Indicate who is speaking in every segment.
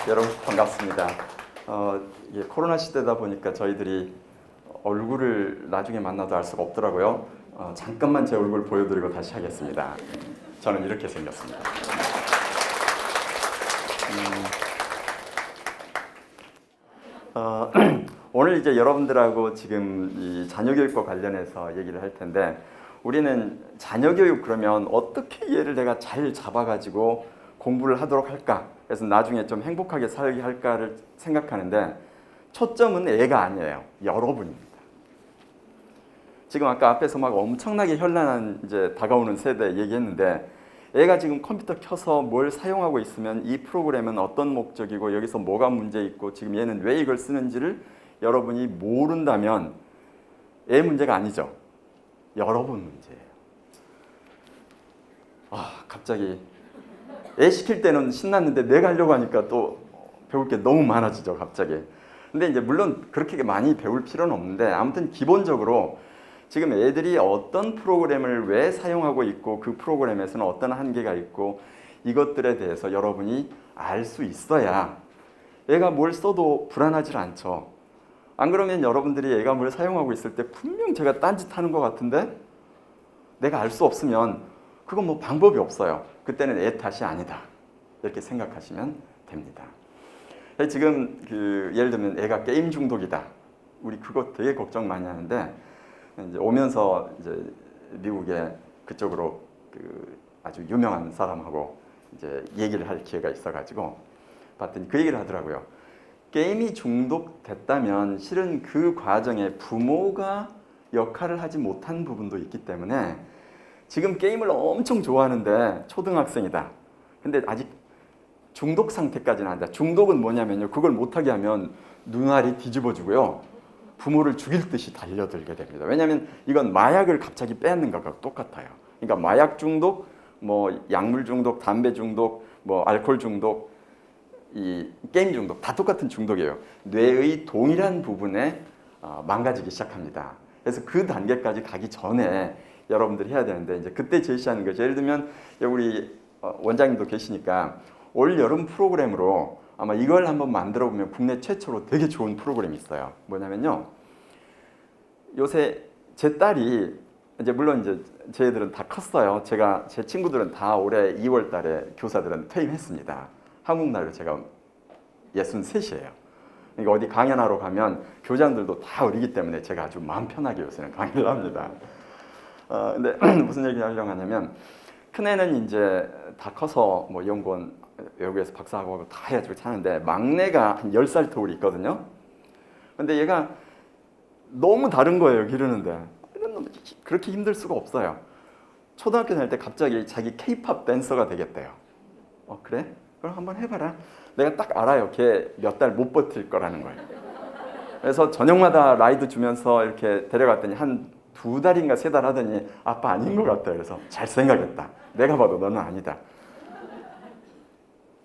Speaker 1: 여러분 반갑습니다. 이게 코로나 시대다 보니까 저희들이 얼굴을 나중에 만나도 알 수가 없더라고요. 잠깐만 제 얼굴 보여드리고 다시 하겠습니다. 저는 이렇게 생겼습니다. 오늘 이제 여러분들하고 지금 이 자녀교육과 관련해서 얘기를 할 텐데, 우리는 자녀교육 그러면 어떻게 얘를 내가 잘 잡아가지고 공부를 하도록 할까? 그래서 나중에 좀 행복하게 살게 할까를 생각하는데, 초점은 애가 아니에요. 여러분입니다. 지금 아까 앞에서 막 엄청나게 현란한 이제 다가오는 세대 얘기했는데, 애가 지금 컴퓨터 켜서 뭘 사용하고 있으면 이 프로그램은 어떤 목적이고 여기서 뭐가 문제 있고 지금 얘는 왜 이걸 쓰는지를 여러분이 모른다면 애 문제가 아니죠. 여러분 문제예요. 갑자기 애 시킬 때는 신났는데 내가 하려고 하니까 또 배울 게 너무 많아지죠, 갑자기. 근데 이제 물론 그렇게 많이 배울 필요는 없는데, 아무튼 기본적으로 지금 애들이 어떤 프로그램을 왜 사용하고 있고 그 프로그램에서는 어떤 한계가 있고 이것들에 대해서 여러분이 알 수 있어야 애가 뭘 써도 불안하지 않죠. 안 그러면 여러분들이 애가 뭘 사용하고 있을 때 분명 제가 딴짓하는 것 같은데 내가 알 수 없으면 그건 뭐 방법이 없어요. 그때는 애 탓이 아니다, 이렇게 생각하시면 됩니다. 지금 예를 들면 애가 게임 중독이다, 우리 그거 되게 걱정 많이 하는데, 이제 오면서 이제 미국에 그쪽으로 아주 유명한 사람하고 이제 얘기를 할 기회가 있어가지고 봤더니 그 얘기를 하더라고요. 게임이 중독됐다면 실은 그 과정에 부모가 역할을 하지 못한 부분도 있기 때문에, 지금 게임을 엄청 좋아하는데 초등학생이다. 근데 아직 중독 상태까지는 아니다. 중독은 뭐냐면요, 그걸 못하게 하면 눈알이 뒤집어지고요, 부모를 죽일 듯이 달려들게 됩니다. 왜냐하면 이건 마약을 갑자기 빼앗는 것과 똑같아요. 그러니까 마약 중독, 뭐 약물 중독, 담배 중독, 뭐 알코올 중독, 이 게임 중독 다 똑같은 중독이에요. 뇌의 동일한 부분에 망가지기 시작합니다. 그래서 그 단계까지 가기 전에 여러분들이 해야 되는데, 이제 그때 제시하는 거죠. 예를 들면 우리 원장님도 계시니까 올 여름 프로그램으로 아마 이걸 한번 만들어 보면 국내 최초로 되게 좋은 프로그램이 있어요. 뭐냐면요, 요새 제 딸이 이제 물론 이제 제 애들은 다 컸어요. 제 친구들은 다 올해 2월 달에 교사들은 퇴임했습니다. 한국 나이로 제가 63이에요. 그러니까 어디 강연하러 가면 교장들도 다 어리기 때문에 제가 아주 마음 편하게 요새는 강의를 합니다. 근데 무슨 얘기 하려고 하냐면, 큰애는 이제 다 커서 뭐 연구원 외국에서 박사하고 다 해가지고 사는데, 막내가 한 10살 터울이 있거든요. 근데 얘가 너무 다른 거예요, 기르는데. 그렇게 힘들 수가 없어요. 초등학교 다닐 때 갑자기 자기 K-팝 댄서가 되겠대요. 그래? 그럼 한번 해봐라. 내가 딱 알아요, 걔 몇 달 못 버틸 거라는 거예요. 그래서 저녁마다 라이드 주면서 이렇게 데려갔더니 한 2달인가 3달 하더니 아빠 아닌 것 같다. 그래서 잘 생각했다. 내가 봐도 너는 아니다.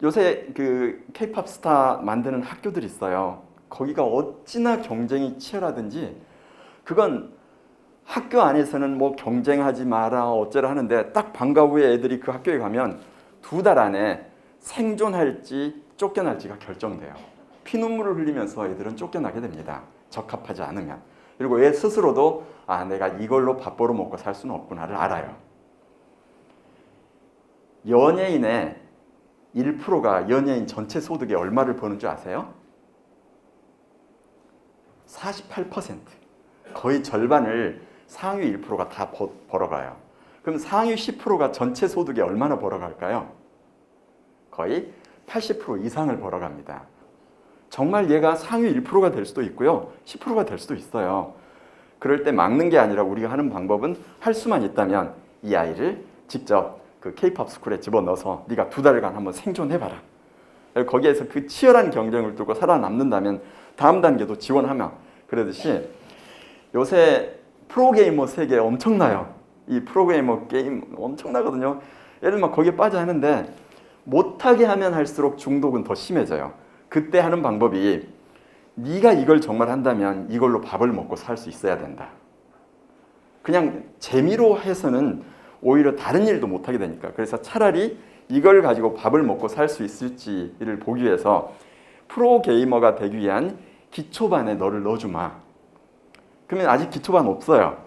Speaker 1: 요새 그 K-팝 스타 만드는 학교들이 있어요. 거기가 어찌나 경쟁이 치열하든지, 그건 학교 안에서는 뭐 경쟁하지 마라 어쩌라 하는데, 딱 방과 후에 애들이 그 학교에 가면 2달 안에 생존할지 쫓겨날지가 결정돼요. 피눈물을 흘리면서 애들은 쫓겨나게 됩니다. 적합하지 않으면. 그리고 애 스스로도 내가 이걸로 밥 벌어 먹고 살 수는 없구나를 알아요. 연예인의 1%가 연예인 전체 소득의 얼마를 버는 줄 아세요? 48%. 거의 절반을 상위 1%가 다 벌어가요. 그럼 상위 10%가 전체 소득에 얼마나 벌어갈까요? 거의 80% 이상을 벌어갑니다. 정말 얘가 상위 1%가 될 수도 있고요, 10%가 될 수도 있어요. 그럴 때 막는 게 아니라 우리가 하는 방법은, 할 수만 있다면 이 아이를 직접 그 K-팝 스쿨에 집어넣어서 네가 2달간 한번 생존해봐라. 거기에서 그 치열한 경쟁을 뚫고 살아남는다면 다음 단계도 지원하며, 그러듯이 요새 프로게이머 세계 엄청나요. 이 프로게이머 게임 엄청나거든요. 예를 들면 거기에 빠져 하는데, 못하게 하면 할수록 중독은 더 심해져요. 그때 하는 방법이, 네가 이걸 정말 한다면 이걸로 밥을 먹고 살 수 있어야 된다. 그냥 재미로 해서는 오히려 다른 일도 못하게 되니까. 그래서 차라리 이걸 가지고 밥을 먹고 살 수 있을지를 보기 위해서 프로게이머가 되기 위한 기초반에 너를 넣어주마. 그러면 아직 기초반 없어요.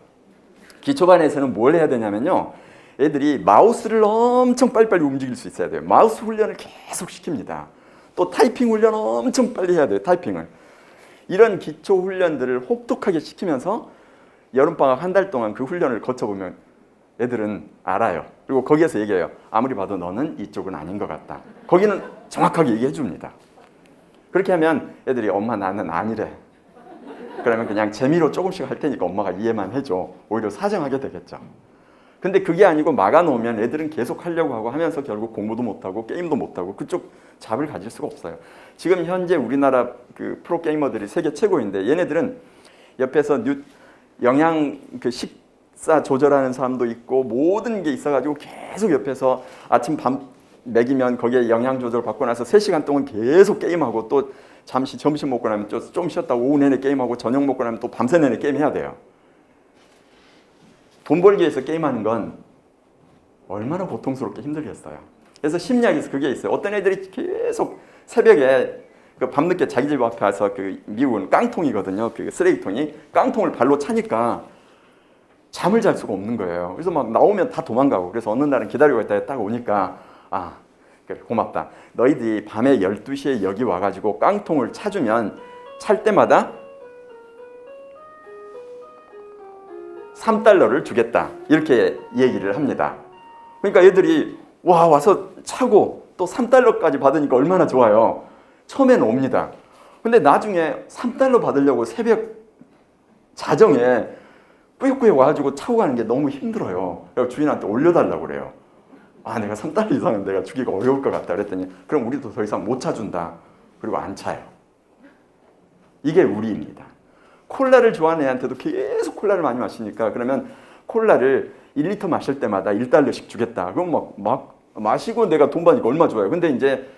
Speaker 1: 기초반에서는 뭘 해야 되냐면요, 애들이 마우스를 엄청 빨리빨리 움직일 수 있어야 돼요. 마우스 훈련을 계속 시킵니다. 또 타이핑 훈련 엄청 빨리 해야 돼요. 타이핑을. 이런 기초 훈련들을 혹독하게 시키면서 여름방학 한 달 동안 그 훈련을 거쳐보면 애들은 알아요. 그리고 거기에서 얘기해요. 아무리 봐도 너는 이쪽은 아닌 것 같다. 거기는 정확하게 얘기해 줍니다. 그렇게 하면 애들이 엄마 나는 아니래. 그러면 그냥 재미로 조금씩 할 테니까 엄마가 이해만 해줘. 오히려 사정하게 되겠죠. 근데 그게 아니고 막아놓으면 애들은 계속 하려고 하고 하면서 결국 공부도 못하고 게임도 못하고 그쪽 잡을 가질 수가 없어요. 지금 현재 우리나라 그 프로게이머들이 세계 최고인데 얘네들은 옆에서 영양 그 식사 조절하는 사람도 있고 모든 게 있어가지고 계속 옆에서 아침 밤 먹이면 거기에 영양 조절 받고 나서 3시간 동안 계속 게임하고 또 잠시 점심 먹고 나면 좀 쉬었다가 오후 내내 게임하고 저녁 먹고 나면 또 밤새 내내 게임해야 돼요. 돈 벌기 위해서 게임하는 건 얼마나 고통스럽게 힘들겠어요. 그래서 심리학에서 그게 있어요. 어떤 애들이 계속 새벽에 그 밤늦게 자기 집 앞에 와서 그 미운 깡통이거든요. 그 쓰레기통이 깡통을 발로 차니까 잠을 잘 수가 없는 거예요. 그래서 막 나오면 다 도망가고, 그래서 어느 날은 기다리고 있다가 딱 오니까 아 그래 고맙다. 너희들이 밤에 12시에 여기 와가지고 깡통을 차주면 찰 때마다 $3를 주겠다. 이렇게 얘기를 합니다. 그러니까 애들이 와 와서 차고 또 $3까지 받으니까 얼마나 좋아요. 처음에는 옵니다. 근데 나중에 $3 받으려고 새벽 자정에 꾸역꾸역 와가지고 차고 가는 게 너무 힘들어요. 그래서 주인한테 올려달라고 그래요. 아 내가 $3 이상은 내가 주기가 어려울 것 같다 그랬더니 그럼 우리도 더 이상 못 차준다. 그리고 안 차요. 이게 우리입니다. 콜라를 좋아하는 애한테도 계속 콜라를 많이 마시니까 그러면 콜라를 1리터 마실 때마다 $1씩 주겠다. 그럼 막 마시고 내가 돈 받으니까 얼마 좋아요. 근데 이제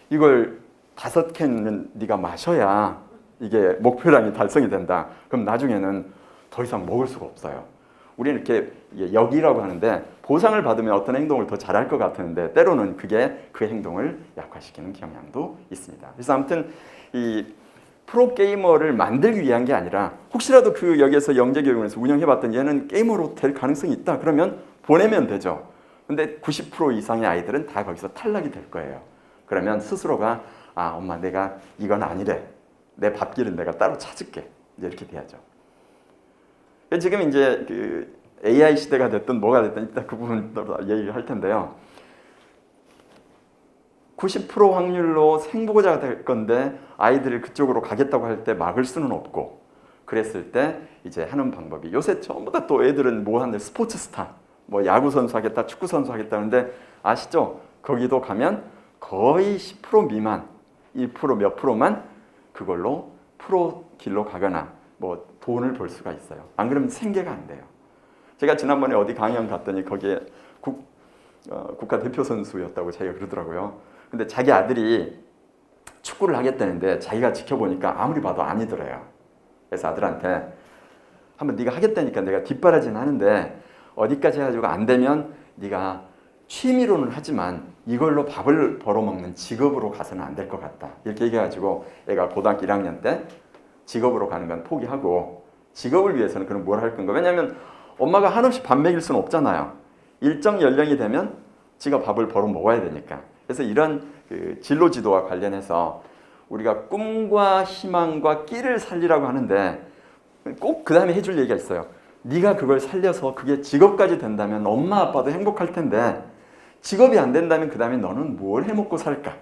Speaker 1: 이걸 5캔은 네가 마셔야 이게 목표량이 달성이 된다. 그럼 나중에는 더 이상 먹을 수가 없어요. 우리는 이렇게 역이라고 하는데 보상을 받으면 어떤 행동을 더 잘할 것 같은데 때로는 그게 그 행동을 약화시키는 경향도 있습니다. 그래서 아무튼 이 프로게이머를 만들기 위한 게 아니라 혹시라도 그 여기에서 영재교육원에서 운영해봤던 얘는 게이머로 될 가능성이 있다. 그러면 보내면 되죠. 근데 90% 이상의 아이들은 다 거기서 탈락이 될 거예요. 그러면 스스로가 아 엄마 내가 이건 아니래. 내 밥길은 내가 따로 찾을게. 이제 이렇게 돼야죠. 지금 이제 그 AI 시대가 됐든 뭐가 됐든 이따 그 부분도 얘기를 할 텐데요. 90% 확률로 생보고자가 될 건데 아이들을 그쪽으로 가겠다고 할 때 막을 수는 없고, 그랬을 때 이제 하는 방법이 요새 전부 다 또 애들은 뭐 하는데 스포츠 스타, 뭐 야구 선수 하겠다, 축구 선수 하겠다는데 아시죠? 거기도 가면 거의 10% 미만, 1% 몇 프로만 그걸로 프로 길로 가거나 뭐 돈을 벌 수가 있어요. 안 그러면 생계가 안 돼요. 제가 지난번에 어디 강연 갔더니 거기에 국가 대표 선수였다고 자기가 그러더라고요. 근데 자기 아들이 축구를 하겠다는데 자기가 지켜보니까 아무리 봐도 아니더래요. 그래서 아들한테 한번 네가 하겠다니까 내가 뒷바라지는 하는데 어디까지 해가지고 안 되면 네가 취미로는 하지만 이걸로 밥을 벌어먹는 직업으로 가서는 안 될 것 같다. 이렇게 얘기해가지고 애가 고등학교 1학년 때 직업으로 가는 건 포기하고 직업을 위해서는 그럼 뭘 할 건가? 왜냐하면 엄마가 한없이 밥 먹일 수는 없잖아요. 일정 연령이 되면 지가 밥을 벌어 먹어야 되니까. 그래서 이런 그 진로 지도와 관련해서 우리가 꿈과 희망과 끼를 살리라고 하는데 꼭 그 다음에 해줄 얘기가 있어요. 네가 그걸 살려서 그게 직업까지 된다면 엄마 아빠도 행복할 텐데 직업이 안 된다면 그 다음에 너는 뭘 해먹고 살까?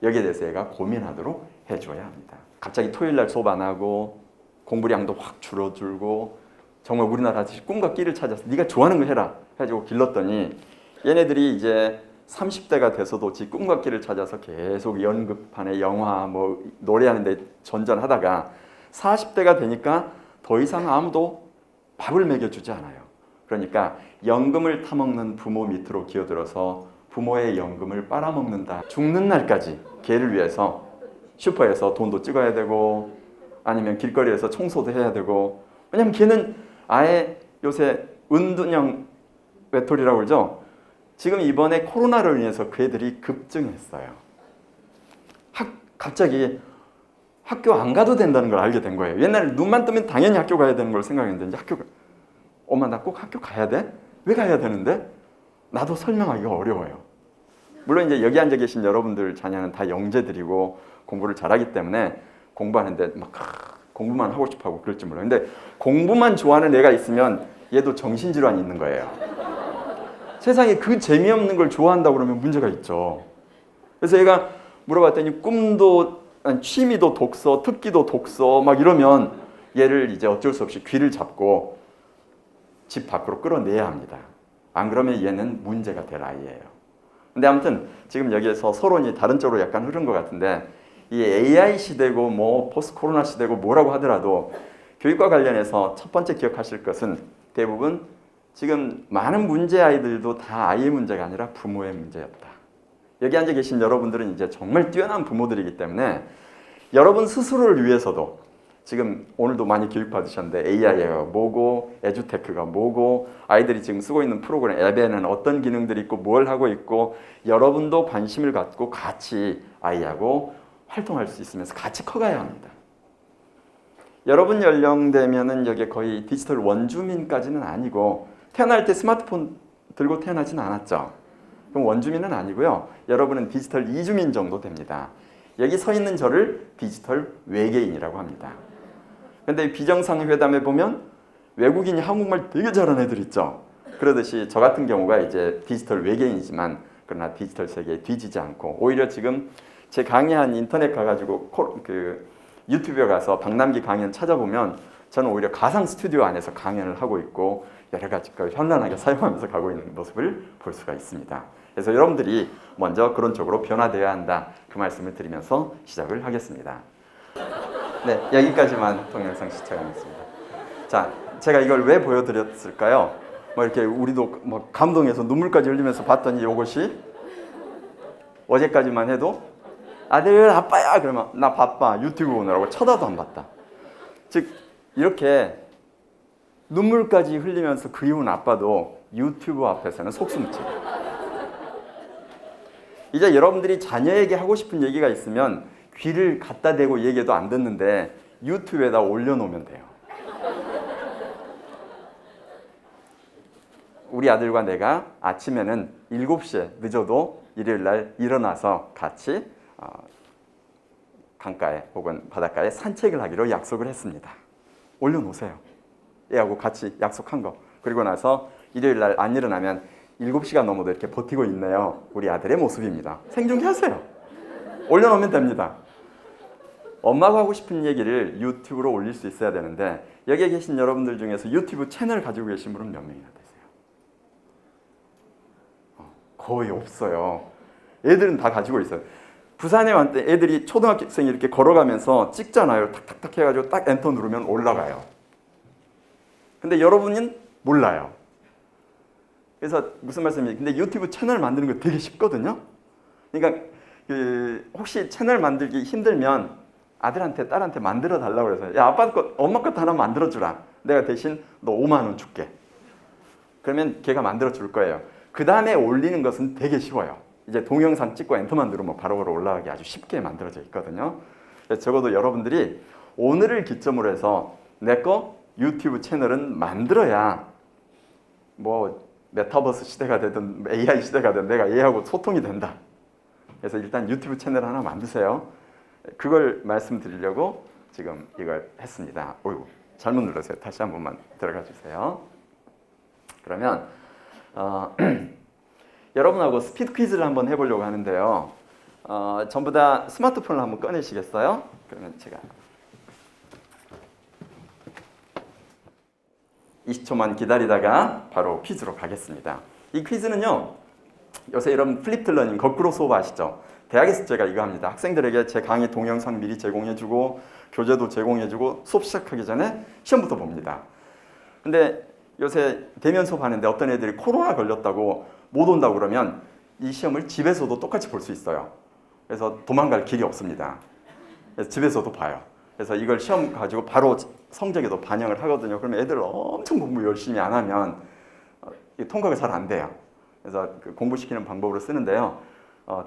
Speaker 1: 여기에 대해서 얘가 고민하도록 해줘야 합니다. 갑자기 토요일날 수업 안 하고 공부량도 확 줄어들고 정말 우리나라 꿈과 끼를 찾아서 네가 좋아하는 거 해라 해가지고 길렀더니 얘네들이 이제 30대가 돼서도 지 꿈과 끼를 찾아서 계속 연극판에 영화 뭐 노래하는데 전전하다가 40대가 되니까 더 이상 아무도 밥을 먹여주지 않아요. 그러니까 연금을 타먹는 부모 밑으로 기어들어서 부모의 연금을 빨아먹는다. 죽는 날까지 걔를 위해서 슈퍼에서 돈도 찍어야 되고 아니면 길거리에서 청소도 해야 되고, 왜냐면 걔는 아예 요새 은둔형 외톨이라고 그러죠. 지금 이번에 코로나로 인해서 그 애들이 급증했어요. 갑자기 학교 안 가도 된다는 걸 알게 된 거예요. 옛날에 눈만 뜨면 당연히 학교 가야 되는 걸 생각했는데 이제 엄마 나 꼭 학교 가야 돼? 왜 가야 되는데? 나도 설명하기가 어려워요. 물론 이제 여기 앉아 계신 여러분들 자녀는 다 영재들이고 공부를 잘하기 때문에 공부하는데 막 공부만 하고 싶어하고 그럴지 몰라요. 근데 공부만 좋아하는 애가 있으면 얘도 정신질환이 있는 거예요. 세상에 그 재미없는 걸 좋아한다고 그러면 문제가 있죠. 그래서 얘가 물어봤더니 꿈도 취미도 독서, 특기도 독서 막 이러면 얘를 이제 어쩔 수 없이 귀를 잡고 집 밖으로 끌어내야 합니다. 안 그러면 얘는 문제가 될 아이예요. 근데 아무튼 지금 여기에서 서론이 다른 쪽으로 약간 흐른 것 같은데 이 AI 시대고 뭐 포스트 코로나 시대고 뭐라고 하더라도 교육과 관련해서 첫 번째 기억하실 것은 대부분 지금 많은 문제 아이들도 다 아이의 문제가 아니라 부모의 문제였다. 여기 앉아 계신 여러분들은 이제 정말 뛰어난 부모들이기 때문에 여러분 스스로를 위해서도 지금 오늘도 많이 교육받으셨는데 AI가 뭐고 에듀테크가 뭐고 아이들이 지금 쓰고 있는 프로그램 앱에는 어떤 기능들이 있고 뭘 하고 있고 여러분도 관심을 갖고 같이 아이하고 활동할 수 있으면서 같이 커가야 합니다. 여러분 연령대면은 여기 거의 디지털 원주민까지는 아니고 태어날 때 스마트폰 들고 태어나지는 않았죠. 그럼 원주민은 아니고요. 여러분은 디지털 이주민 정도 됩니다. 여기 서 있는 저를 디지털 외계인이라고 합니다. 근데 비정상회담에 보면 외국인이 한국말 되게 잘하는 애들 있죠. 그러듯이 저 같은 경우가 이제 디지털 외계인이지만 그러나 디지털 세계에 뒤지지 않고 오히려 지금 제 강의한 인터넷 가가지고 유튜브에 가서 박남기 강연 찾아보면 저는 오히려 가상 스튜디오 안에서 강연을 하고 있고 여러 가지 걸 현란하게 사용하면서 가고 있는 모습을 볼 수가 있습니다. 그래서 여러분들이 먼저 그런 쪽으로 변화되어야 한다. 그 말씀을 드리면서 시작을 하겠습니다. 네, 여기까지만 동영상 시청하겠습니다. 자, 제가 이걸 왜 보여드렸을까요? 뭐 이렇게 우리도 뭐 감동해서 눈물까지 흘리면서 봤더니 이것이 어제까지만 해도 아들 아빠야 그러면 나 바빠 유튜브 보느라고 쳐다도 안 봤다. 즉 이렇게 눈물까지 흘리면서 그리운 아빠도 유튜브 앞에서는 속수무책. 이제 여러분들이 자녀에게 하고 싶은 얘기가 있으면 귀를 갖다 대고 얘기해도 안 듣는데 유튜브에다 올려놓으면 돼요. 우리 아들과 내가 아침에는 7시에 늦어도 일요일날 일어나서 같이 강가에 혹은 바닷가에 산책을 하기로 약속을 했습니다. 올려놓으세요. 얘하고 같이 약속한 거. 그리고 나서 일요일날 안 일어나면 7시가 넘어도 이렇게 버티고 있네요. 우리 아들의 모습입니다. 생중계하세요. 올려놓으면 됩니다. 엄마가 하고 싶은 얘기를 유튜브로 올릴 수 있어야 되는데 여기에 계신 여러분들 중에서 유튜브 채널 가지고 계신 분은 몇 명이나 되세요? 거의 없어요. 애들은 다 가지고 있어요. 부산에 왔을 때 애들이 초등학생이 이렇게 걸어가면서 찍잖아요. 탁탁탁 해가지고 딱 엔터 누르면 올라가요. 근데 여러분은 몰라요. 그래서 무슨 말씀이에요? 근데 유튜브 채널 만드는 거 되게 쉽거든요. 그러니까 혹시 채널 만들기 힘들면 아들한테 딸한테 만들어 달라고 그래서 야 아빠 것 엄마 것 하나 만들어 주라. 내가 대신 너 5만 원 줄게. 그러면 걔가 만들어 줄 거예요. 그 다음에 올리는 것은 되게 쉬워요. 이제 동영상 찍고 엔터만 누르면 바로바로 올라가기 아주 쉽게 만들어져 있거든요. 그래서 적어도 여러분들이 오늘을 기점으로 해서 내 거 유튜브 채널은 만들어야 뭐 메타버스 시대가 되든 AI 시대가 되든 내가 얘하고 소통이 된다. 그래서 일단 유튜브 채널 하나 만드세요. 그걸 말씀드리려고 지금 이걸 했습니다. 어이구, 잘못 눌렀어요. 다시 한 번만 들어가 주세요. 그러면 여러분하고 스피드 퀴즈를 한번 해보려고 하는데요. 전부 다 스마트폰을 한번 꺼내시겠어요? 그러면 제가 20초만 기다리다가 바로 퀴즈로 가겠습니다. 이 퀴즈는요. 요새 여러분 플립드 러닝 거꾸로 수업 아시죠? 대학에서 제가 이거 합니다. 학생들에게 제 강의 동영상 미리 제공해주고 교재도 제공해주고 수업 시작하기 전에 시험부터 봅니다. 근데 요새 대면 수업 하는데 어떤 애들이 코로나 걸렸다고 못 온다고 그러면 이 시험을 집에서도 똑같이 볼 수 있어요. 그래서 도망갈 길이 없습니다. 그래서 집에서도 봐요. 그래서 이걸 시험 가지고 바로 성적에도 반영을 하거든요. 그러면 애들 엄청 공부 열심히 안 하면 통과가 잘 안 돼요. 그래서 그 공부시키는 방법으로 쓰는데요.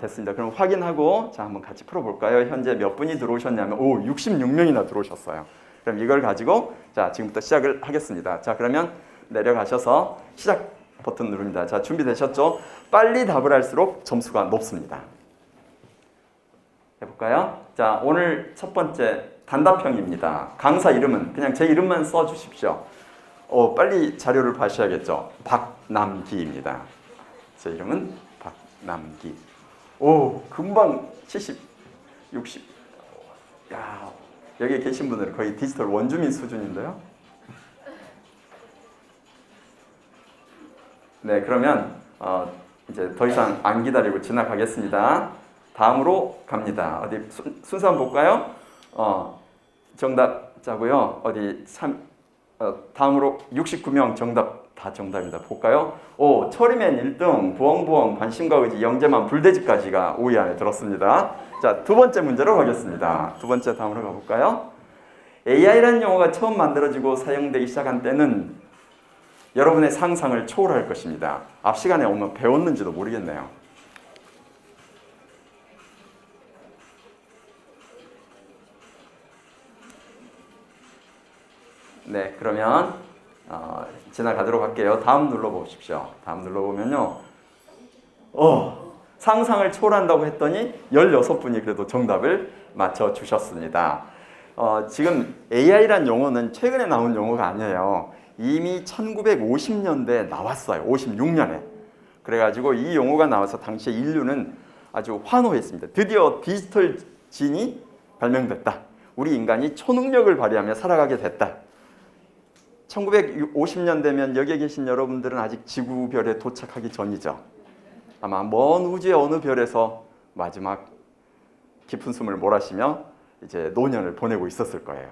Speaker 1: 됐습니다. 그럼 확인하고 자 한번 같이 풀어볼까요? 현재 몇 분이 들어오셨냐면 66명이나 들어오셨어요. 그럼 이걸 가지고 자 지금부터 시작을 하겠습니다. 자 그러면 내려가셔서 시작 버튼 누릅니다. 자 준비되셨죠? 빨리 답을 할수록 점수가 높습니다. 해볼까요? 자 오늘 첫 번째 단답형입니다. 강사 이름은 그냥 제 이름만 써주십시오. 빨리 자료를 봐셔야겠죠. 박남기입니다. 제 이름은 박남기. 금방 70, 60. 야, 여기 계신 분들은 거의 디지털 원주민 수준인데요. 네, 그러면 이제 더 이상 안 기다리고 지나가겠습니다. 다음으로 갑니다. 어디 순서 한번 볼까요? 정답자고요. 다음으로 69명 정답 다 정답입니다. 볼까요? 철이맨 1등, 부엉부엉, 관심과 의지, 영재만, 불돼지까지가 5위 안에 들었습니다. 자, 두 번째 문제로 가겠습니다. 두 번째 다음으로 가볼까요? AI라는 용어가 처음 만들어지고 사용되기 시작한 때는 여러분의 상상을 초월할 것입니다. 앞 시간에 오면 배웠는지도 모르겠네요. 네, 그러면 지나가도록 할게요. 다음 눌러보십시오. 다음 눌러보면요. 상상을 초월한다고 했더니 16분이 그래도 정답을 맞춰주셨습니다. 지금 AI란 용어는 최근에 나온 용어가 아니에요. 이미 1950년대에 나왔어요. 56년에. 그래가지고 이 용어가 나와서 당시에 인류는 아주 환호했습니다. 드디어 디지털 진이 발명됐다. 우리 인간이 초능력을 발휘하며 살아가게 됐다. 1950년대면 여기에 계신 여러분들은 아직 지구별에 도착하기 전이죠. 아마 먼 우주의 어느 별에서 마지막 깊은 숨을 몰아쉬며 이제 노년을 보내고 있었을 거예요.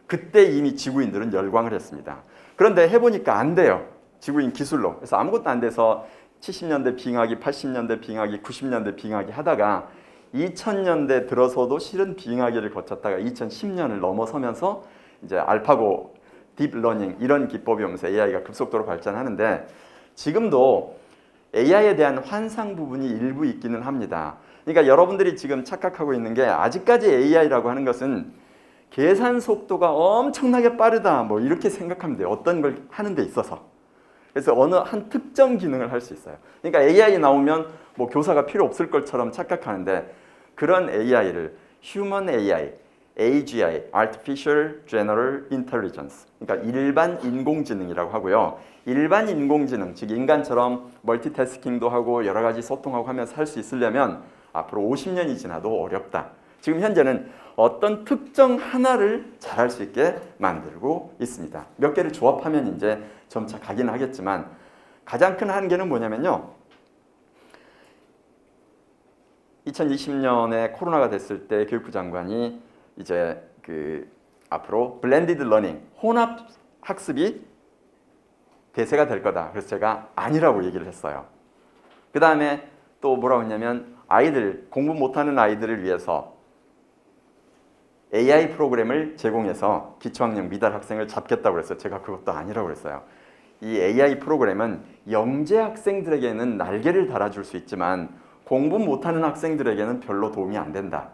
Speaker 1: 그때 이미 지구인들은 열광을 했습니다. 그런데 해보니까 안 돼요. 지구인 기술로. 그래서 아무것도 안 돼서 70년대 빙하기, 80년대 빙하기, 90년대 빙하기 하다가 2000년대 들어서도 실은 빙하기를 거쳤다가 2010년을 넘어서면서 이제 알파고 딥러닝 이런 기법이 오면서 AI가 급속도로 발전하는데 지금도 AI에 대한 환상 부분이 일부 있기는 합니다. 그러니까 여러분들이 지금 착각하고 있는 게 아직까지 AI라고 하는 것은 계산 속도가 엄청나게 빠르다 뭐 이렇게 생각하면 돼요. 어떤 걸 하는 데 있어서. 그래서 어느 한 특정 기능을 할 수 있어요. 그러니까 AI 나오면 뭐 교사가 필요 없을 것처럼 착각하는데 그런 AI를 Human AI, AGI, Artificial General Intelligence, 그러니까 일반 인공지능이라고 하고요. 일반 인공지능, 즉 인간처럼 멀티태스킹도 하고 여러 가지 소통하고 하면서 할 수 있으려면 앞으로 50년이 지나도 어렵다. 지금 현재는 어떤 특정 하나를 잘할 수 있게 만들고 있습니다. 몇 개를 조합하면 이제 점차 가긴 하겠지만 가장 큰 한계는 뭐냐면요. 2020년에 코로나가 됐을 때 교육부 장관이 이제 앞으로 블렌디드 러닝, 혼합 학습이 대세가 될 거다. 그래서 제가 아니라고 얘기를 했어요. 그 다음에 또 뭐라고 했냐면 아이들, 공부 못하는 아이들을 위해서 AI 프로그램을 제공해서 기초학력 미달 학생을 잡겠다고 그랬어요. 제가 그것도 아니라고 그랬어요. 이 AI 프로그램은 영재 학생들에게는 날개를 달아줄 수 있지만 공부 못하는 학생들에게는 별로 도움이 안 된다.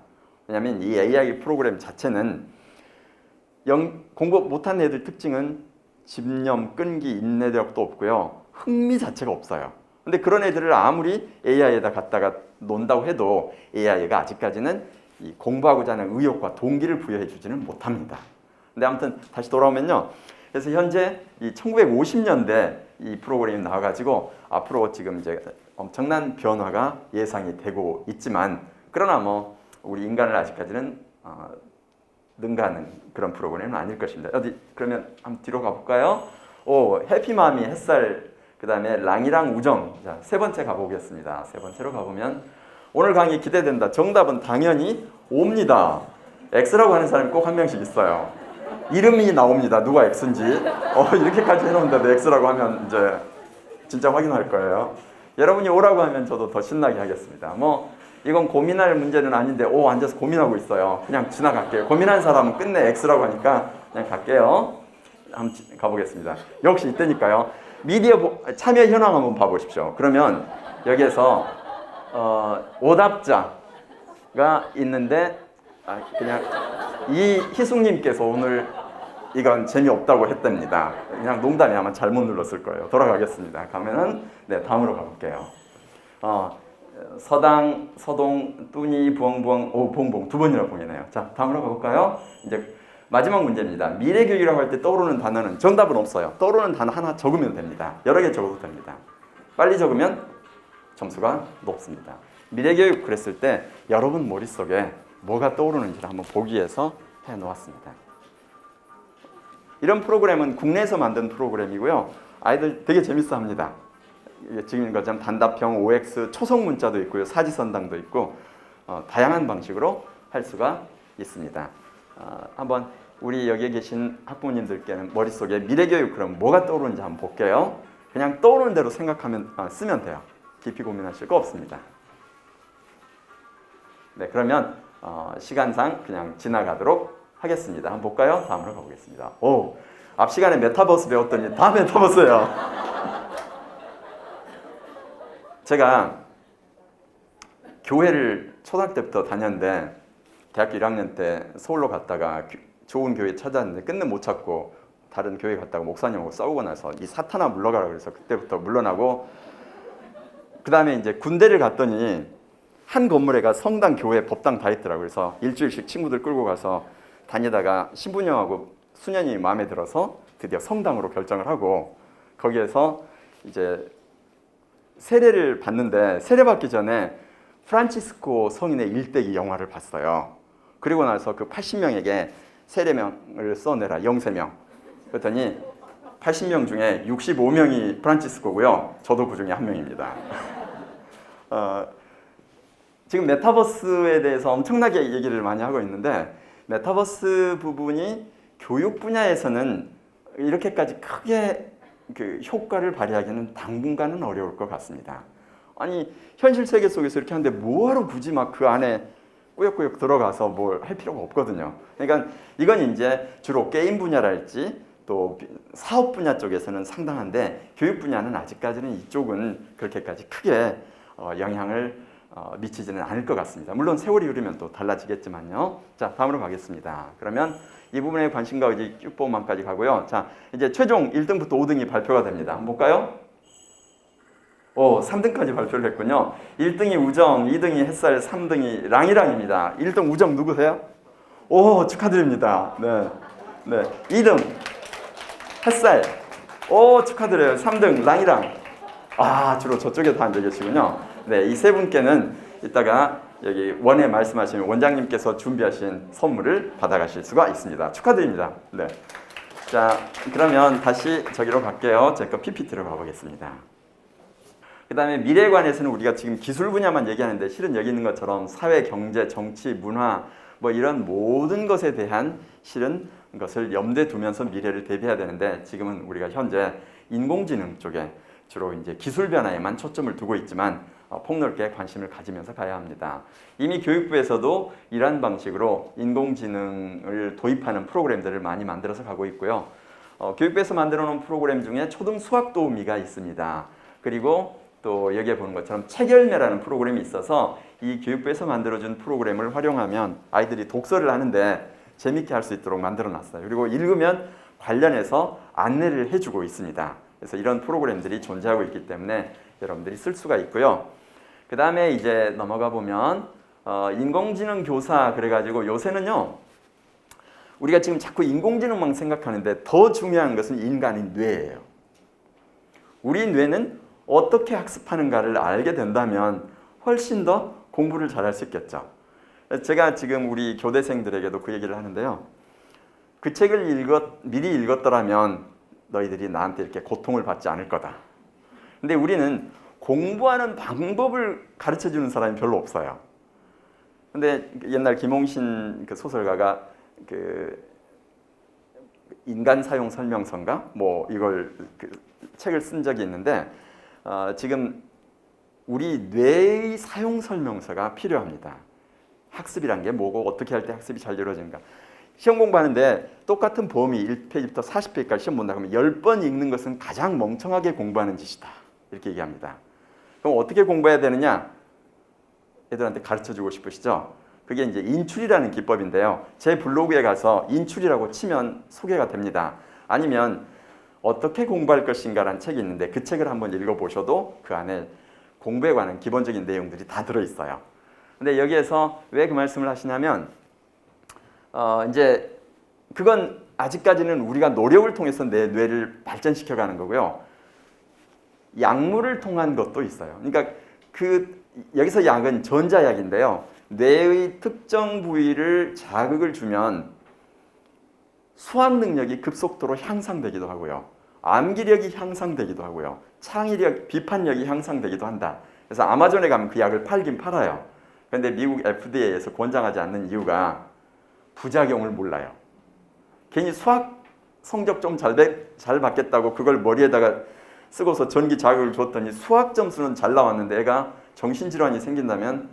Speaker 1: 왜냐하면 이 AI 프로그램 자체는 공부 못하는 애들 특징은 집념, 끈기, 인내력도 없고요. 흥미 자체가 없어요. 근데 그런 애들을 아무리 AI에다 갖다가 논다고 해도 AI가 아직까지는 이 공부하고자 하는 의욕과 동기를 부여해 주지는 못합니다. 근데 아무튼 다시 돌아오면요. 그래서 현재 이 1950년대 이 프로그램이 나와가지고 앞으로 지금 이제 엄청난 변화가 예상이 되고 있지만 그러나 뭐 우리 인간을 아직까지는 능가하는 그런 프로그램은 아닐 것입니다. 어디 그러면 한번 뒤로 가볼까요? 해피마미, 햇살, 그 다음에 랑이랑 우정. 자, 세 번째 가보겠습니다. 세 번째로 가보면 오늘 강의 기대된다. 정답은 당연히 O입니다. X라고 하는 사람이 꼭 한 명씩 있어요. 이름이 나옵니다. 누가 X인지. 이렇게까지 해놓는데도 X라고 하면 이제 진짜 확인할 거예요. 여러분이 O라고 하면 저도 더 신나게 하겠습니다. 뭐 이건 고민할 문제는 아닌데 앉아서 고민하고 있어요. 그냥 지나갈게요. 고민하는 사람은 끝내 X라고 하니까 그냥 갈게요. 한번 가보겠습니다. 역시 이때니까요. 참여 현황 한번 봐보십시오. 그러면 여기에서 오답자가 있는데 그냥 희숙님께서 오늘 이건 재미없다고 했답니다. 그냥 농담이 아마 잘못 눌렀을 거예요. 돌아가겠습니다. 가면은 네, 다음으로 가볼게요. 서당, 서동, 뚜니, 부엉부엉, 봉봉 두 번이나 봉이네요. 자, 다음으로 가볼까요? 이제 마지막 문제입니다. 미래교육이라고 할 때 떠오르는 단어는 정답은 없어요. 떠오르는 단어 하나 적으면 됩니다. 여러 개 적어도 됩니다. 빨리 적으면 점수가 높습니다. 미래교육 그랬을 때 여러분 머릿속에 뭐가 떠오르는지를 한번 보기 위해서 해놓았습니다. 이런 프로그램은 국내에서 만든 프로그램이고요. 아이들 되게 재밌어 합니다. 지금 것처럼 단답형, OX, 초성 문자도 있고요. 사지선당도 있고 다양한 방식으로 할 수가 있습니다. 한번 우리 여기에 계신 학부모님들께는 머릿속에 미래교육 그럼 뭐가 떠오르는지 한번 볼게요. 그냥 떠오르는 대로 생각하면 쓰면 돼요. 깊이 고민하실 거 없습니다. 네, 그러면 시간상 그냥 지나가도록 하겠습니다. 한번 볼까요? 다음으로 가보겠습니다. 앞 시간에 메타버스 배웠더니 다 메타버스예요. 제가 교회를 초등학교 때부터 다녔는데 대학교 1학년 때 서울로 갔다가 좋은 교회 찾았는데 끝내 못 찾고 다른 교회 갔다가 목사님하고 싸우고 나서 이 사탄아 물러가라 그래서 그때부터 물러나고, 그 다음에 이제 군대를 갔더니 한 건물에가 성당, 교회, 법당 다 있더라고요. 그래서 일주일씩 친구들 끌고 가서 다니다가 신부님하고 수녀님이 마음에 들어서 드디어 성당으로 결정을 하고, 거기에서 이제 세례를 받는데 세례 받기 전에 프란치스코 성인의 일대기 영화를 봤어요. 그리고 나서 그 80명에게 세례명을 써내라, 영세명. 그랬더니 80명 중에 65명이 프란치스코고요. 저도 그 중에 한 명입니다. 지금 메타버스에 대해서 엄청나게 얘기를 많이 하고 있는데, 메타버스 부분이 교육 분야에서는 이렇게까지 크게 그 효과를 발휘하기는 당분간은 어려울 것 같습니다. 아니, 현실 세계 속에서 이렇게 하는데 뭐하러 굳이 막 그 안에 꾸역꾸역 들어가서 뭘 할 필요가 없거든요. 그러니까 이건 이제 주로 게임 분야랄지 또 사업 분야 쪽에서는 상당한데, 교육 분야는 아직까지는 이쪽은 그렇게까지 크게 영향을 미치지는 않을 것 같습니다. 물론 세월이 흐르면 또 달라지겠지만요. 자, 다음으로 가겠습니다. 그러면 이 부분에 관심과 의지 큐포만까지 가고요. 자, 이제 최종 1등부터 5등이 발표가 됩니다. 한번 볼까요? 3등까지 발표를 했군요. 1등이 우정, 2등이 햇살, 3등이 랑이랑입니다. 1등 우정 누구세요? 축하드립니다. 네. 2등 햇살. 축하드려요. 3등 랑이랑. 주로 저쪽에 다 앉아 계시군요. 네, 이 세 분께는 이따가 여기 원에 말씀하신 원장님께서 준비하신 선물을 받아가실 수가 있습니다. 축하드립니다. 네. 자, 그러면 다시 저기로 갈게요. 제 거 PPT로 가보겠습니다. 그 다음에 미래에 관해서는 우리가 지금 기술 분야만 얘기하는데, 실은 여기 있는 것처럼 사회, 경제, 정치, 문화 뭐 이런 모든 것에 대한 실은 것을 염두에 두면서 미래를 대비해야 되는데, 지금은 우리가 현재 인공지능 쪽에 주로 이제 기술 변화에만 초점을 두고 있지만 폭넓게 관심을 가지면서 가야 합니다. 이미 교육부에서도 이러한 방식으로 인공지능을 도입하는 프로그램들을 많이 만들어서 가고 있고요. 교육부에서 만들어 놓은 프로그램 중에 초등 수학 도우미가 있습니다. 그리고 또 여기에 보는 것처럼 책열매라는 프로그램이 있어서 이 교육부에서 만들어준 프로그램을 활용하면 아이들이 독서를 하는데 재밌게 할 수 있도록 만들어 놨어요. 그리고 읽으면 관련해서 안내를 해주고 있습니다. 그래서 이런 프로그램들이 존재하고 있기 때문에 여러분들이 쓸 수가 있고요. 그 다음에 이제 넘어가 보면 인공지능 교사 그래가지고 요새는요, 우리가 지금 자꾸 인공지능만 생각하는데 더 중요한 것은 인간의 뇌예요. 우리 뇌는 어떻게 학습하는가를 알게 된다면 훨씬 더 공부를 잘할 수 있겠죠. 제가 지금 우리 교대생들에게도 그 얘기를 하는데요. 그 책을 미리 읽었더라면 너희들이 나한테 이렇게 고통을 받지 않을 거다. 근데 우리는 공부하는 방법을 가르쳐주는 사람이 별로 없어요. 근데 옛날 김홍신 그 소설가가 그 인간 사용 설명서인가? 뭐 이걸 책을 쓴 적이 있는데, 지금 우리 뇌의 사용 설명서가 필요합니다. 학습이란 게 뭐고 어떻게 할 때 학습이 잘 이루어지는가. 시험 공부하는데 똑같은 범위 1페이지부터 40페이지까지 시험 본다 그러면 10번 읽는 것은 가장 멍청하게 공부하는 짓이다. 이렇게 얘기합니다. 그럼 어떻게 공부해야 되느냐? 애들한테 가르쳐주고 싶으시죠? 그게 이제 인출이라는 기법인데요. 제 블로그에 가서 인출이라고 치면 소개가 됩니다. 아니면 어떻게 공부할 것인가라는 책이 있는데 그 책을 한번 읽어보셔도 그 안에 공부에 관한 기본적인 내용들이 다 들어있어요. 근데 여기에서 왜 그 말씀을 하시냐면 이제 그건 아직까지는 우리가 노력을 통해서 내 뇌를 발전시켜가는 거고요. 약물을 통한 것도 있어요. 그러니까 여기서 약은 전자약인데요. 뇌의 특정 부위를 자극을 주면 수학 능력이 급속도로 향상되기도 하고요. 암기력이 향상되기도 하고요. 창의력, 비판력이 향상되기도 한다. 그래서 아마존에 가면 그 약을 팔긴 팔아요. 그런데 미국 FDA에서 권장하지 않는 이유가 부작용을 몰라요. 괜히 수학 성적 좀 잘 받겠다고 그걸 머리에다가 쓰고서 전기 자극을 줬더니 수학 점수는 잘 나왔는데 애가 정신질환이 생긴다면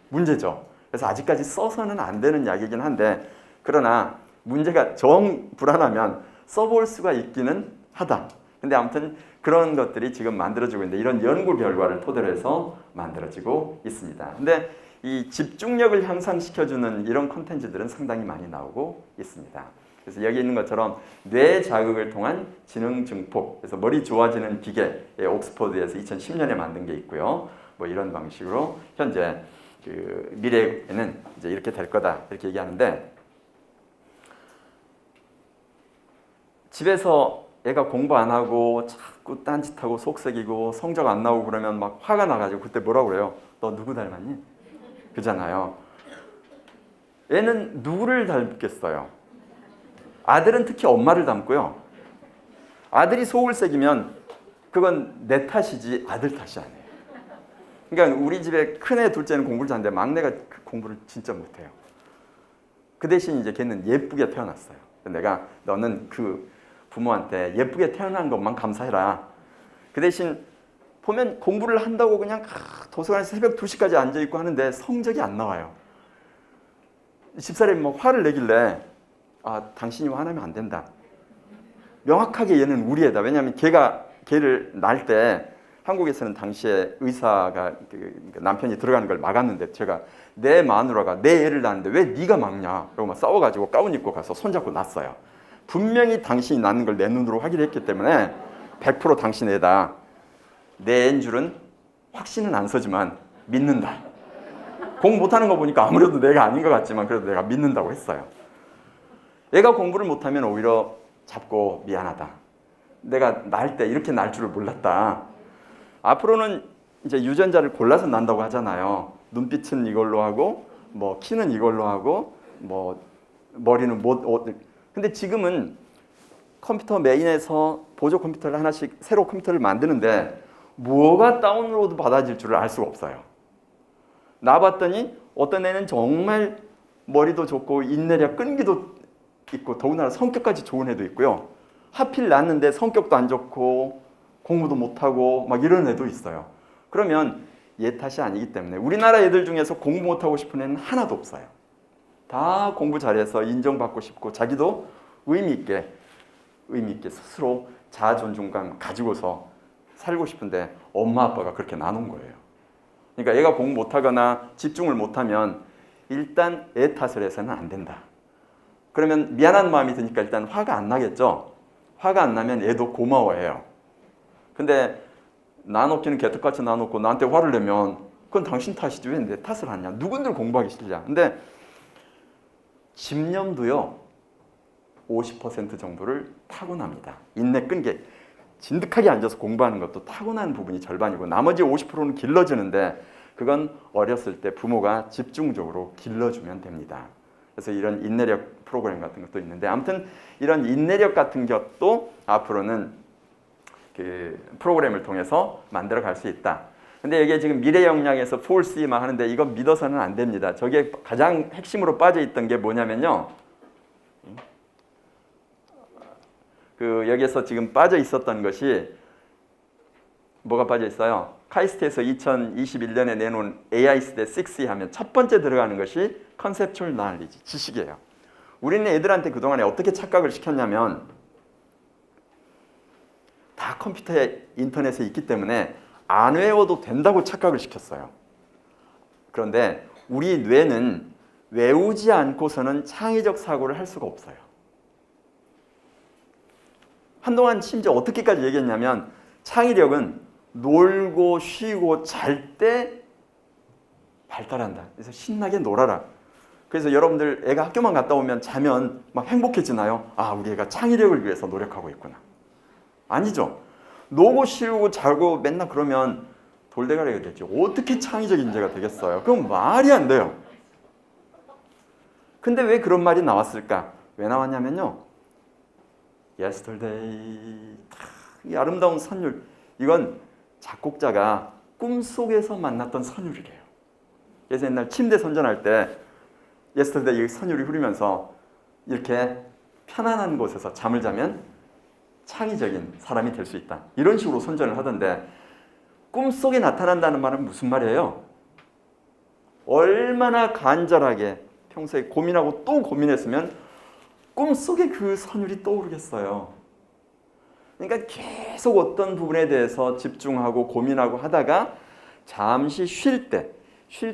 Speaker 1: 문제죠. 그래서 아직까지 써서는 안 되는 약이긴 한데 그러나 문제가 정 불안하면 써볼 수가 있기는 하다. 근데 아무튼 그런 것들이 지금 만들어지고 있는데 이런 연구 결과를 토대로 해서 만들어지고 있습니다. 근데 이 집중력을 향상시켜주는 이런 콘텐츠들은 상당히 많이 나오고 있습니다. 그래서 여기 있는 것처럼 뇌 자극을 통한 지능 증폭, 그래서 머리 좋아지는 기계, 옥스퍼드에서 2010년에 만든 게 있고요. 뭐 이런 방식으로 현재 그 미래에는 이제 이렇게 될 거다 이렇게 얘기하는데 집에서 애가 공부 안 하고 자꾸 딴짓하고 속썩이고 성적 안 나오고 그러면 막 화가 나가지고 그때 뭐라고 그래요? 너 누구 닮았니? 그잖아요. 애는 누구를 닮겠어요? 아들은 특히 엄마를 닮고요. 아들이 속을 새기면 그건 내 탓이지 아들 탓이 아니에요. 그러니까 우리 집에 큰애 둘째는 공부를 잘하는데 막내가 그 공부를 진짜 못해요. 그 대신 이제 걔는 예쁘게 태어났어요. 내가 너는 그 부모한테 예쁘게 태어난 것만 감사해라. 그 대신 보면 공부를 한다고 그냥 도서관에서 새벽 2시까지 앉아있고 하는데 성적이 안 나와요. 집사람이 뭐 화를 내길래 당신이 화내면 안 된다. 명확하게 얘는 우리 애다. 왜냐하면 걔를 낳을 때 한국에서는 당시에 의사가 남편이 들어가는 걸 막았는데 제가 내 마누라가 내 애를 낳는데 왜 네가 막냐? 그러고 막 싸워가지고 가운 입고 가서 손잡고 낳았어요. 분명히 당신이 낳는 걸 내 눈으로 확인했기 때문에 100% 당신 애다. 내 애인 줄은 확신은 안 서지만 믿는다. 공부 못하는 거 보니까 아무래도 내가 아닌 것 같지만 그래도 내가 믿는다고 했어요. 애가 공부를 못하면 오히려 잡고 미안하다. 내가 낳을 때 이렇게 낳을 줄을 몰랐다. 앞으로는 이제 유전자를 골라서 난다고 하잖아요. 눈빛은 이걸로 하고 뭐 키는 이걸로 하고 뭐 머리는 근데 지금은 컴퓨터 메인에서 보조 컴퓨터를 하나씩 새로 컴퓨터를 만드는데 뭐가 다운로드 받아질 줄을 알 수가 없어요. 나봤더니 어떤 애는 정말 머리도 좋고 인내력 끈기도 있고 더군다나 성격까지 좋은 애도 있고요. 하필 낳았는데 성격도 안 좋고 공부도 못하고 막 이런 애도 있어요. 그러면 얘 탓이 아니기 때문에 우리나라 애들 중에서 공부 못하고 싶은 애는 하나도 없어요. 다 공부 잘해서 인정받고 싶고 자기도 의미 있게 스스로 자아 존중감 가지고서 살고 싶은데 엄마 아빠가 그렇게 나눈 거예요. 그러니까 얘가 공부 못하거나 집중을 못하면 일단 애 탓을 해서는 안 된다. 그러면 미안한 마음이 드니까 일단 화가 안 나겠죠. 화가 안 나면 애도 고마워해요. 근데 나눠놓기는 개떡같이 나눠놓고 나한테 화를 내면 그건 당신 탓이지 왜 내 탓을 하냐. 누군들 공부하기 싫냐. 근데 집념도요 50% 정도를 타고납니다. 인내 끈기. 진득하게 앉아서 공부하는 것도 타고난 부분이 절반이고 나머지 50%는 길러주는데 그건 어렸을 때 부모가 집중적으로 길러주면 됩니다. 그래서 이런 인내력 프로그램 같은 것도 있는데 아무튼 이런 인내력 같은 것도 앞으로는 그 프로그램을 통해서 만들어 갈 수 있다. 근데 이게 지금 미래 역량에서 4C만 하는데 이거 믿어서는 안 됩니다. 저게 가장 핵심으로 빠져 있던 게 뭐냐면요. 그 여기에서 지금 빠져 있었던 것이 뭐가 빠져 있어요? 카이스트에서 2021년에 내놓은 AI 시대 6E 하면 첫 번째 들어가는 것이 컨셉추얼 나얼리지, 지식이에요. 우리는 애들한테 그동안에 어떻게 착각을 시켰냐면 다 컴퓨터에 인터넷에 있기 때문에 안 외워도 된다고 착각을 시켰어요. 그런데 우리 뇌는 외우지 않고서는 창의적 사고를 할 수가 없어요. 한동안 심지어 어떻게까지 얘기했냐면 창의력은 놀고 쉬고 잘 때 발달한다. 그래서 신나게 놀아라. 그래서 여러분들 애가 학교만 갔다 오면 자면 막 행복해지나요? 아, 우리 애가 창의력을 위해서 노력하고 있구나. 아니죠. 놀고 쉬고 자고 맨날 그러면 돌대가리가 되죠. 어떻게 창의적 인재가 되겠어요? 그럼 말이 안 돼요. 근데 왜 그런 말이 나왔을까? 왜 나왔냐면요. Yesterday. 이 아름다운 선율. 이건 작곡자가 꿈속에서 만났던 선율이래요. 그래서 옛날 침대 선전할 때 Yesterday 이 선율이 흐르면서 이렇게 편안한 곳에서 잠을 자면 창의적인 사람이 될 수 있다. 이런 식으로 선전을 하던데 꿈속에 나타난다는 말은 무슨 말이에요? 얼마나 간절하게 평소에 고민하고 또 고민했으면 꿈속에 그 선율이 떠오르겠어요. 그러니까 계속 어떤 부분에 대해서 집중하고 고민하고 하다가 잠시 쉴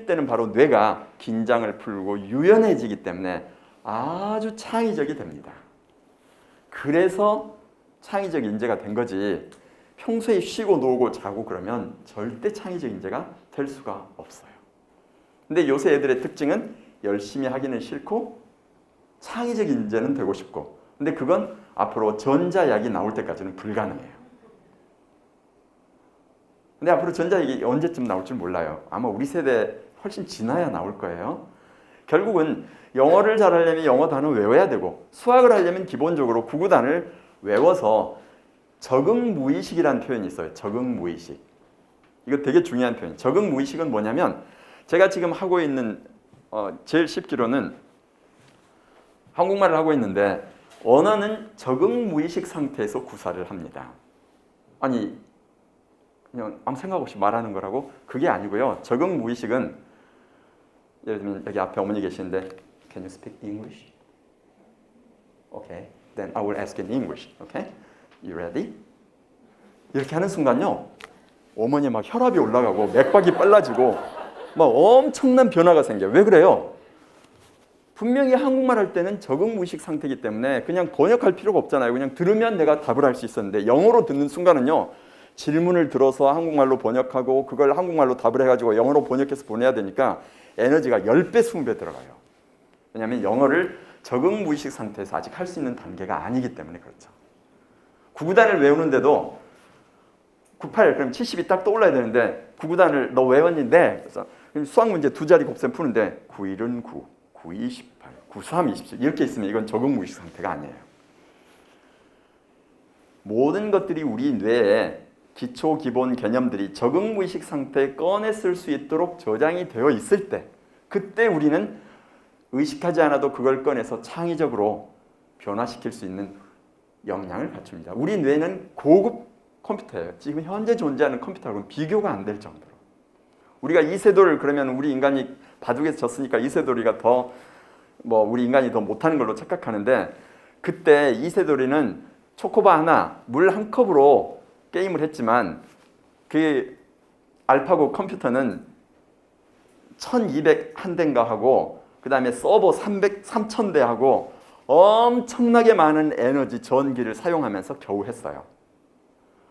Speaker 1: 때는 바로 뇌가 긴장을 풀고 유연해지기 때문에 아주 창의적이 됩니다. 그래서 창의적 인재가 된 거지 평소에 쉬고 놀고 자고 그러면 절대 창의적 인재가 될 수가 없어요. 근데 요새 애들의 특징은 열심히 하기는 싫고 창의적 인재는 되고 싶고 근데 그건 앞으로 전자약이 나올 때까지는 불가능해요. 근데 앞으로 전자약이 언제쯤 나올 줄 몰라요. 아마 우리 세대 훨씬 지나야 나올 거예요. 결국은 영어를 잘하려면 영어 단어 외워야 되고 수학을 하려면 기본적으로 구구단을 외워서 적응무의식이라는 표현이 있어요. 적응무의식. 이거 되게 중요한 표현이에요. 적응무의식은 뭐냐면 제가 지금 하고 있는 제일 쉽기로는 한국말을 하고 있는데 언어는 적응무의식 상태에서 구사를 합니다. 아니 그냥 아무 생각 없이 말하는 거라고? 그게 아니고요. 적응무의식은 예를 들면 여기 앞에 어머니 계시는데 Can you speak English? Okay. Then I will ask in English. Okay? You ready? 이렇게 하는 순간요. 어머니 막 혈압이 올라가고 맥박이 빨라지고 막 엄청난 변화가 생겨요. 왜 그래요? 분명히 한국말 할 때는 적응무의식 상태이기 때문에 그냥 번역할 필요가 없잖아요. 그냥 들으면 내가 답을 할 수 있었는데 영어로 듣는 순간은요. 질문을 들어서 한국말로 번역하고 그걸 한국말로 답을 해가지고 영어로 번역해서 보내야 되니까 에너지가 10배, 20배 들어가요. 왜냐하면 영어를 적응무의식 상태에서 아직 할 수 있는 단계가 아니기 때문에 그렇죠. 구구단을 외우는데도 98, 그럼 70이 딱 떠올라야 되는데 구구단을 너 외웠니? 네. 그래서 수학 문제 두 자리 곱셈 푸는데 9일은 9, 9, 28, 9, 3, 27 이렇게 있으면 이건 적응무의식 상태가 아니에요. 모든 것들이 우리 뇌에 기초 기본 개념들이 적응무의식 상태에 꺼내 쓸 수 있도록 저장이 되어 있을 때 그때 우리는 의식하지 않아도 그걸 꺼내서 창의적으로 변화시킬 수 있는 역량을 갖춥니다. 우리 뇌는 고급 컴퓨터예요. 지금 현재 존재하는 컴퓨터하고는 비교가 안 될 정도로. 우리가 이세돌 그러면 우리 인간이 바둑에서 졌으니까 이세돌이가 더 우리 인간이 더 못하는 걸로 착각하는데 그때 이세돌이는 초코바 하나, 물 한 컵으로 게임을 했지만 그 알파고 컴퓨터는 1201대인가 하고 그 다음에 서버 3000대 하고 엄청나게 많은 에너지, 전기를 사용하면서 겨우 했어요.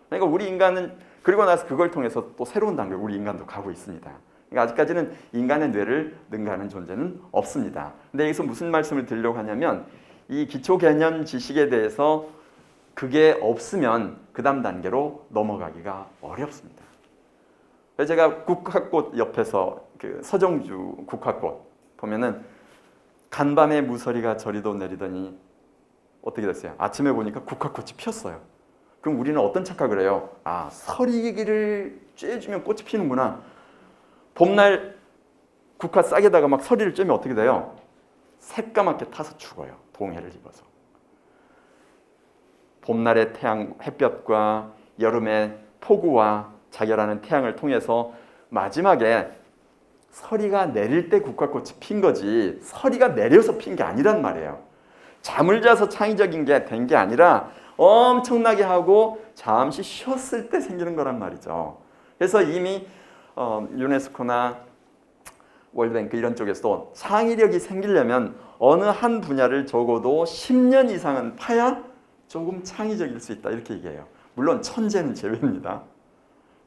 Speaker 1: 그러니까 우리 인간은 그리고 나서 그걸 통해서 또 새로운 단계 우리 인간도 가고 있습니다. 그러니까 아직까지는 인간의 뇌를 능가하는 존재는 없습니다. 근데 여기서 무슨 말씀을 드리려고 하냐면 이 기초 개념 지식에 대해서 그게 없으면 그 다음 단계로 넘어가기가 어렵습니다. 그래서 제가 국화꽃 옆에서 그 서정주 국화꽃 보면은 간밤에 무서리가 저리도 내리더니 어떻게 됐어요? 아침에 보니까 국화꽃이 피었어요. 그럼 우리는 어떤 착각을 해요? 아, 서리를 쬐주면 꽃이 피는구나. 봄날 국화 싹에다가 막 서리를 쬐면 어떻게 돼요? 새까맣게 타서 죽어요. 동해를 입어서. 봄날의 태양, 햇볕과 여름의 폭우와 자결하는 태양을 통해서 마지막에 서리가 내릴 때 국화꽃이 핀 거지 서리가 내려서 핀 게 아니란 말이에요. 잠을 자서 창의적인 게 된 게 아니라 엄청나게 하고 잠시 쉬었을 때 생기는 거란 말이죠. 그래서 이미 유네스코나 월드뱅크 이런 쪽에서도 창의력이 생기려면 어느 한 분야를 적어도 10년 이상은 파야 조금 창의적일 수 있다 이렇게 얘기해요. 물론 천재는 제외입니다.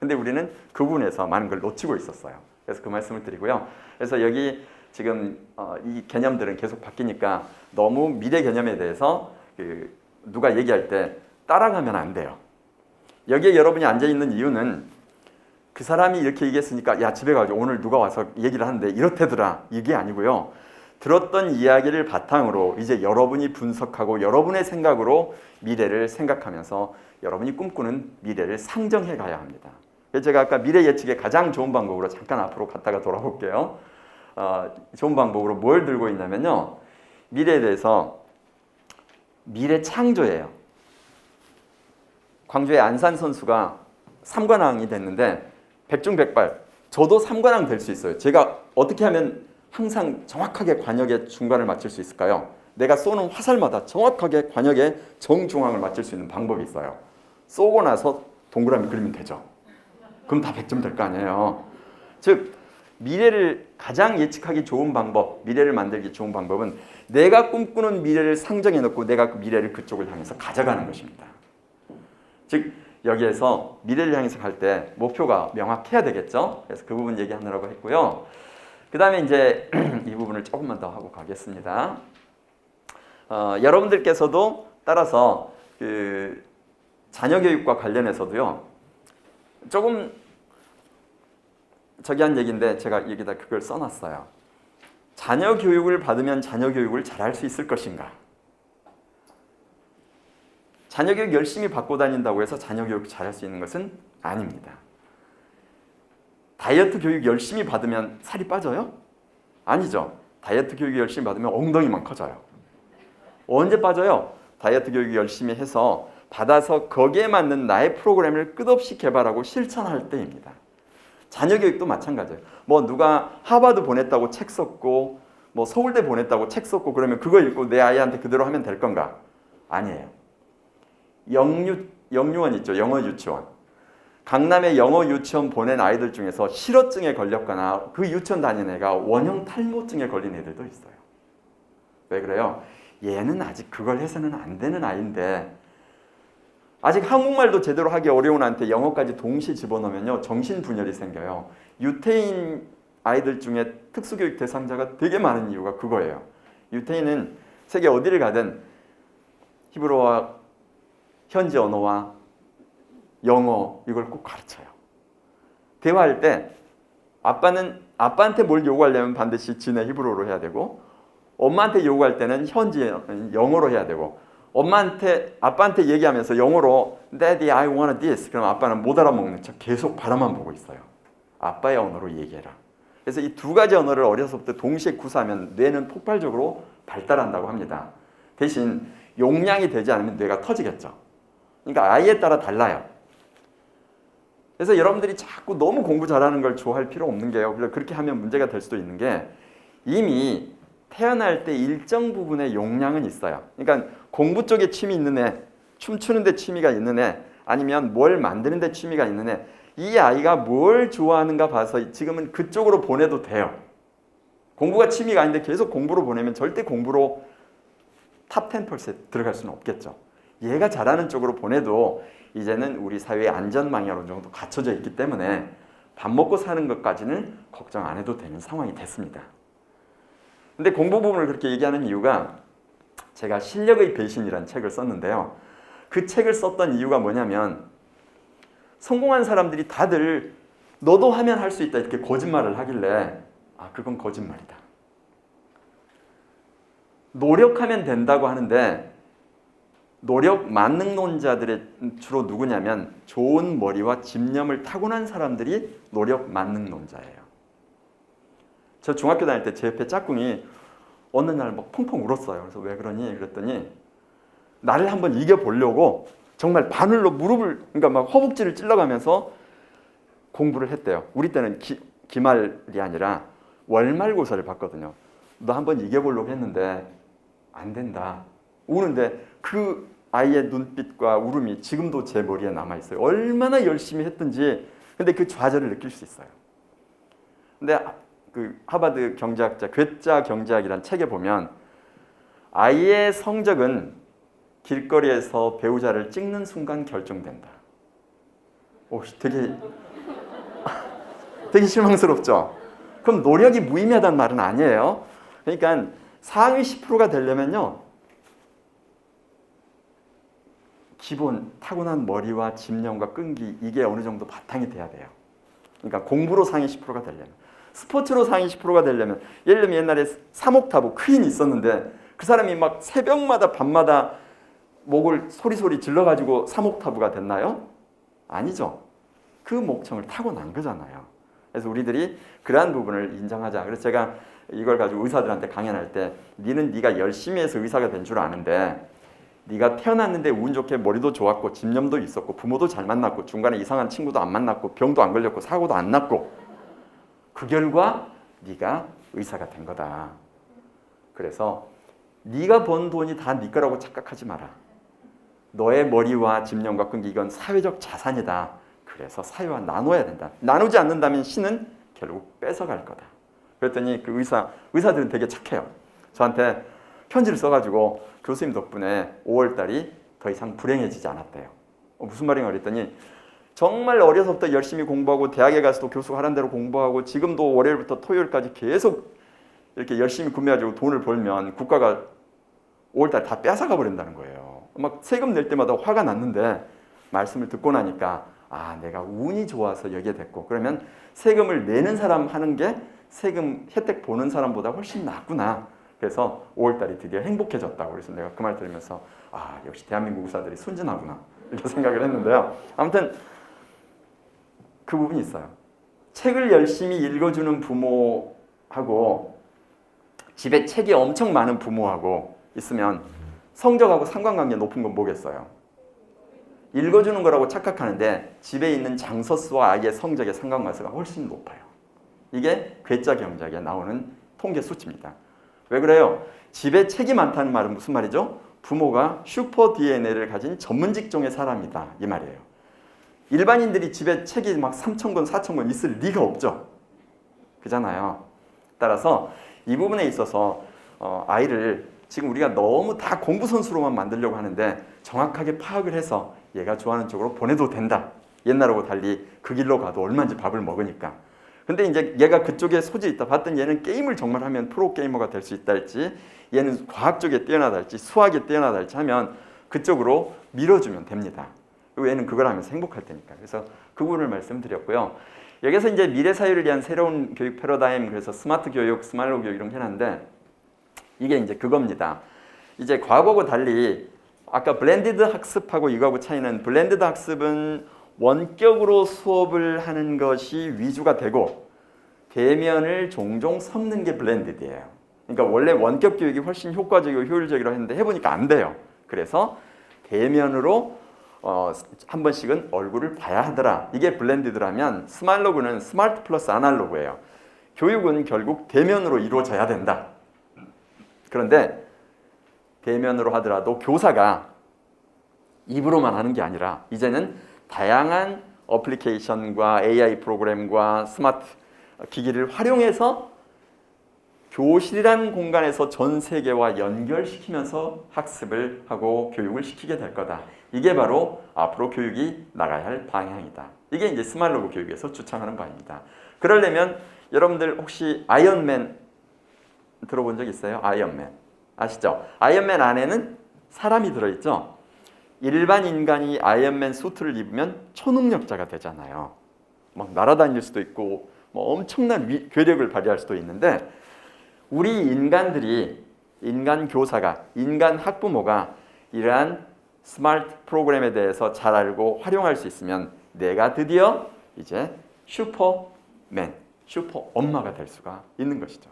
Speaker 1: 근데 우리는 그 부분에서 많은 걸 놓치고 있었어요. 그래서 그 말씀을 드리고요. 그래서 여기 지금 이 개념들은 계속 바뀌니까 너무 미래 개념에 대해서 누가 얘기할 때 따라가면 안 돼요. 여기에 여러분이 앉아있는 이유는 그 사람이 이렇게 얘기했으니까 야 집에 가서 오늘 누가 와서 얘기를 하는데 이렇대더라 이게 아니고요. 들었던 이야기를 바탕으로 이제 여러분이 분석하고 여러분의 생각으로 미래를 생각하면서 여러분이 꿈꾸는 미래를 상정해 가야 합니다. 그래서 제가 아까 미래 예측의 가장 좋은 방법으로 잠깐 앞으로 갔다가 돌아올게요. 좋은 방법으로 뭘 들고 있냐면요. 미래에 대해서 미래 창조예요. 광주의 안산 선수가 삼관왕이 됐는데 백중백발 저도 삼관왕 될 수 있어요. 제가 어떻게 하면 항상 정확하게 관역의 중간을 맞출 수 있을까요? 내가 쏘는 화살마다 정확하게 관역의 정중앙을 맞출 수 있는 방법이 있어요. 쏘고 나서 동그라미 그리면 되죠. 그럼 다 100점 될 거 아니에요. 즉 미래를 가장 예측하기 좋은 방법, 미래를 만들기 좋은 방법은 내가 꿈꾸는 미래를 상정해 놓고 내가 그 미래를 그쪽을 향해서 가져가는 것입니다. 즉 여기에서 미래를 향해서 갈 때 목표가 명확해야 되겠죠. 그래서 그 부분 얘기하느라고 했고요. 그 다음에 이제 이 부분을 조금만 더 하고 가겠습니다. 여러분들께서도 따라서 그 자녀 교육과 관련해서도요. 조금 저기 한 얘기인데 제가 여기다 그걸 써놨어요. 자녀 교육을 받으면 자녀 교육을 잘할 수 있을 것인가? 자녀 교육 열심히 받고 다닌다고 해서 자녀 교육 잘할 수 있는 것은 아닙니다. 다이어트 교육 열심히 받으면 살이 빠져요? 아니죠. 다이어트 교육 열심히 받으면 엉덩이만 커져요. 언제 빠져요? 다이어트 교육 열심히 해서 받아서 거기에 맞는 나의 프로그램을 끝없이 개발하고 실천할 때입니다. 자녀 교육도 마찬가지예요. 뭐 누가 하버드 보냈다고 책 썼고 뭐 서울대 보냈다고 책 썼고 그러면 그거 읽고 내 아이한테 그대로 하면 될 건가? 아니에요. 영유원 있죠. 영어 유치원. 강남에 영어 유치원 보낸 아이들 중에서 실어증에 걸렸거나 그 유치원 다니는 애가 원형 탈모증에 걸린 애들도 있어요. 왜 그래요? 얘는 아직 그걸 해서는 안 되는 아이인데 아직 한국말도 제대로 하기 어려운 애한테 영어까지 동시에 집어넣으면요 정신분열이 생겨요. 유태인 아이들 중에 특수교육 대상자가 되게 많은 이유가 그거예요. 유태인은 세계 어디를 가든 히브리어와 현지 언어와 영어 이걸 꼭 가르쳐요. 대화할 때 아빠한테 뭘 요구하려면 반드시 지네 히브리어로 해야 되고 엄마한테 요구할 때는 현지 영어로 해야 되고 아빠한테 얘기하면서 영어로 Daddy, I want this. 그럼 아빠는 못 알아먹는 척 계속 바라만 보고 있어요. 아빠의 언어로 얘기해라. 그래서 이 두 가지 언어를 어려서부터 동시에 구사하면 뇌는 폭발적으로 발달한다고 합니다. 대신 용량이 되지 않으면 뇌가 터지겠죠. 그러니까 아이에 따라 달라요. 그래서 여러분들이 자꾸 너무 공부 잘하는 걸 좋아할 필요 없는 게요. 그렇게 하면 문제가 될 수도 있는 게 이미 태어날 때 일정 부분의 용량은 있어요. 그러니까 공부 쪽에 취미 있는 애, 춤추는 데 취미가 있는 애, 아니면 뭘 만드는 데 취미가 있는 애, 이 아이가 뭘 좋아하는가 봐서 지금은 그쪽으로 보내도 돼요. 공부가 취미가 아닌데 계속 공부로 보내면 절대 공부로 탑 10% 들어갈 수는 없겠죠. 얘가 잘하는 쪽으로 보내도 이제는 우리 사회의 안전망이 어느 정도 갖춰져 있기 때문에 밥 먹고 사는 것까지는 걱정 안 해도 되는 상황이 됐습니다. 근데 공부 부분을 그렇게 얘기하는 이유가 제가 실력의 배신이라는 책을 썼는데요. 그 책을 썼던 이유가 뭐냐면 성공한 사람들이 다들 너도 하면 할 수 있다 이렇게 거짓말을 하길래 그건 거짓말이다. 노력하면 된다고 하는데 노력 만능론자들의 주로 누구냐면 좋은 머리와 집념을 타고난 사람들이 노력 만능론자예요. 저 중학교 다닐 때 제 옆에 짝꿍이 어느 날 막 펑펑 울었어요. 그래서 왜 그러니? 그랬더니 나를 한번 이겨보려고 정말 바늘로 그러니까 막 허벅지를 찔러가면서 공부를 했대요. 우리 때는 기말이 아니라 월말고사를 봤거든요. 너 한번 이겨보려고 했는데 안 된다. 우는데 그 아이의 눈빛과 울음이 지금도 제 머리에 남아있어요. 얼마나 열심히 했든지. 근데 그 좌절을 느낄 수 있어요. 근데 그 하버드 경제학자 괴짜 경제학이라는 책에 보면 아이의 성적은 길거리에서 배우자를 찍는 순간 결정된다. 오, 되게 실망스럽죠? 그럼 노력이 무의미하다는 말은 아니에요. 그러니까 상위 10%가 되려면요, 기본 타고난 머리와 집념과 끈기, 이게 어느 정도 바탕이 돼야 돼요. 그러니까 공부로 상위 10%가 되려면, 스포츠로 상위 10%가 되려면, 예를 들면 옛날에 3옥타브 퀸이 있었는데 그 사람이 막 새벽마다 밤마다 목을 소리소리 질러가지고 3옥타브가 됐나요? 아니죠. 그 목청을 타고난 거잖아요. 그래서 우리들이 그러한 부분을 인정하자. 그래서 제가 이걸 가지고 의사들한테 강연할 때, 니는 네가 열심히 해서 의사가 된 줄 아는데 네가 태어났는데 운 좋게 머리도 좋았고 집념도 있었고 부모도 잘 만났고 중간에 이상한 친구도 안 만났고 병도 안 걸렸고 사고도 안 났고 그 결과 네가 의사가 된 거다. 그래서 네가 번 돈이 다 네 거라고 착각하지 마라. 너의 머리와 집념과 끈기, 이건 사회적 자산이다. 그래서 사회와 나눠야 된다. 나누지 않는다면 신은 결국 뺏어갈 거다. 그랬더니 그 의사들은 되게 착해요. 저한테 편지를 써가지고 교수님 덕분에 5월달이 더 이상 불행해지지 않았대요. 무슨 말인가 그랬더니 정말 어려서부터 열심히 공부하고 대학에 가서도 교수가 하라는 대로 공부하고 지금도 월요일부터 토요일까지 계속 이렇게 열심히 구매해가지고 돈을 벌면 국가가 5월달 다 뺏어가 버린다는 거예요. 막 세금 낼 때마다 화가 났는데 말씀을 듣고 나니까 아, 내가 운이 좋아서 여기에 됐고, 그러면 세금을 내는 사람 하는 게 세금 혜택 보는 사람보다 훨씬 낫구나. 그래서 5월달이 드디어 행복해졌다고. 그래서 내가 그 말 들으면서 아, 역시 대한민국 의사들이 순진하구나 이렇게 생각을 했는데요. 아무튼 그 부분이 있어요. 책을 열심히 읽어주는 부모하고 집에 책이 엄청 많은 부모하고 있으면 성적하고 상관관계 높은 건 뭐겠어요? 읽어주는 거라고 착각하는데 집에 있는 장서 수와 아이의 성적의 상관관계가 훨씬 높아요. 이게 괴짜 경제학에 나오는 통계 수치입니다. 왜 그래요? 집에 책이 많다는 말은 무슨 말이죠? 부모가 슈퍼 DNA를 가진 전문 직종의 사람이다, 이 말이에요. 일반인들이 집에 책이 막 3,000권, 4,000권 있을 리가 없죠. 그잖아요. 따라서 이 부분에 있어서 아이를 지금 우리가 너무 다 공부 선수로만 만들려고 하는데 정확하게 파악을 해서 얘가 좋아하는 쪽으로 보내도 된다. 옛날하고 달리 그 길로 가도 얼마인지 밥을 먹으니까. 근데 이제 얘가 그쪽에 소질이 있다. 봤더니 얘는 게임을 정말 하면 프로게이머가 될 수 있다 할지, 얘는 과학 쪽에 뛰어나다 할지, 수학에 뛰어나다 할지 하면 그쪽으로 밀어주면 됩니다. 그리고 얘는 그걸 하면서 행복할 테니까. 그래서 그 부분을 말씀드렸고요. 여기서 이제 미래 사회를 위한 새로운 교육 패러다임, 그래서 스마트 교육, 스마일로 교육 이런 게 해놨는데 이게 이제 그겁니다. 이제 과거하고 달리 아까 블렌디드 학습하고 이거하고 차이는, 블렌디드 학습은 원격으로 수업을 하는 것이 위주가 되고 대면을 종종 섞는 게 블렌디드예요. 그러니까 원래 원격 교육이 훨씬 효과적이고 효율적이라고 했는데 해보니까 안 돼요. 그래서 대면으로 한 번씩은 얼굴을 봐야 하더라. 이게 블렌디드라면 스마일로그는 스마트 플러스 아날로그예요. 교육은 결국 대면으로 이루어져야 된다. 그런데 대면으로 하더라도 교사가 입으로만 하는 게 아니라 이제는 다양한 어플리케이션과 AI 프로그램과 스마트 기기를 활용해서 교실이라는 공간에서 전 세계와 연결시키면서 학습을 하고 교육을 시키게 될 거다. 이게 바로 앞으로 교육이 나가야 할 방향이다. 이게 이제 스마일로그 교육에서 주창하는 바입니다. 그러려면 여러분들 혹시 아이언맨 들어본 적 있어요? 아이언맨 아시죠? 아이언맨 안에는 사람이 들어있죠? 일반 인간이 아이언맨 수트를 입으면 초능력자가 되잖아요. 막 날아다닐 수도 있고 뭐 엄청난 괴력을 발휘할 수도 있는데 우리 인간들이, 인간 교사가, 인간 학부모가 이러한 스마트 프로그램에 대해서 잘 알고 활용할 수 있으면 내가 드디어 이제 슈퍼맨, 슈퍼 엄마가 될 수가 있는 것이죠.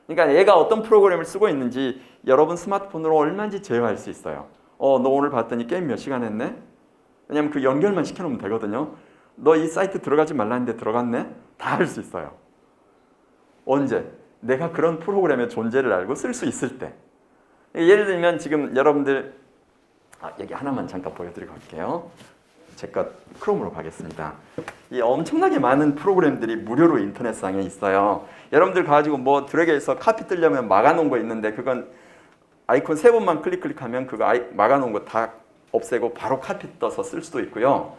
Speaker 1: 그러니까 얘가 어떤 프로그램을 쓰고 있는지 여러분 스마트폰으로 얼마인지 제어할 수 있어요. 너 오늘 봤더니 게임 몇 시간 했네? 왜냐면 그 연결만 시켜놓으면 되거든요. 너 이 사이트 들어가지 말라는데 들어갔네? 다 할 수 있어요. 언제? 내가 그런 프로그램의 존재를 알고 쓸 수 있을 때. 예를 들면 지금 여러분들 여기 하나만 잠깐 보여드리고 갈게요. 제가 크롬으로 가겠습니다. 이 엄청나게 많은 프로그램들이 무료로 인터넷상에 있어요. 여러분들 가지고 뭐 드래그해서 카피 뜨려면 막아놓은 거 있는데 그건 아이콘 3번만 클릭하면 그거 막아놓은 거 다 없애고 바로 카피 떠서 쓸 수도 있고요.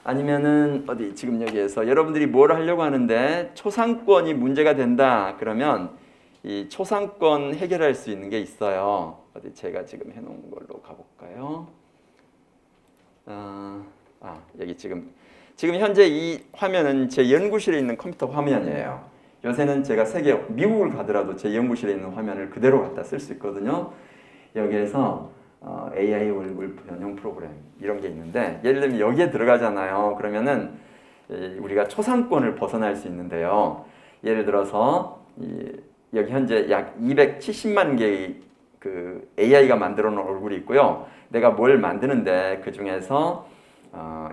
Speaker 1: 아니면은 어디 지금 여기에서 여러분들이 뭘 하려고 하는데 초상권이 문제가 된다 그러면 이 초상권 해결할 수 있는 게 있어요. 어디 제가 지금 해놓은 걸로 가볼까요? 여기 지금 현재 이 화면은 제 연구실에 있는 컴퓨터 화면이에요. 요새는 제가 세계 미국을 가더라도 제 연구실에 있는 화면을 그대로 갖다 쓸 수 있거든요. 여기에서 AI 얼굴 변형 프로그램 이런 게 있는데 예를 들면 여기에 들어가잖아요. 그러면은 우리가 초상권을 벗어날 수 있는데요. 예를 들어서 여기 현재 약 270만 개의 그 AI가 만들어 놓은 얼굴이 있고요. 내가 뭘 만드는데 그 중에서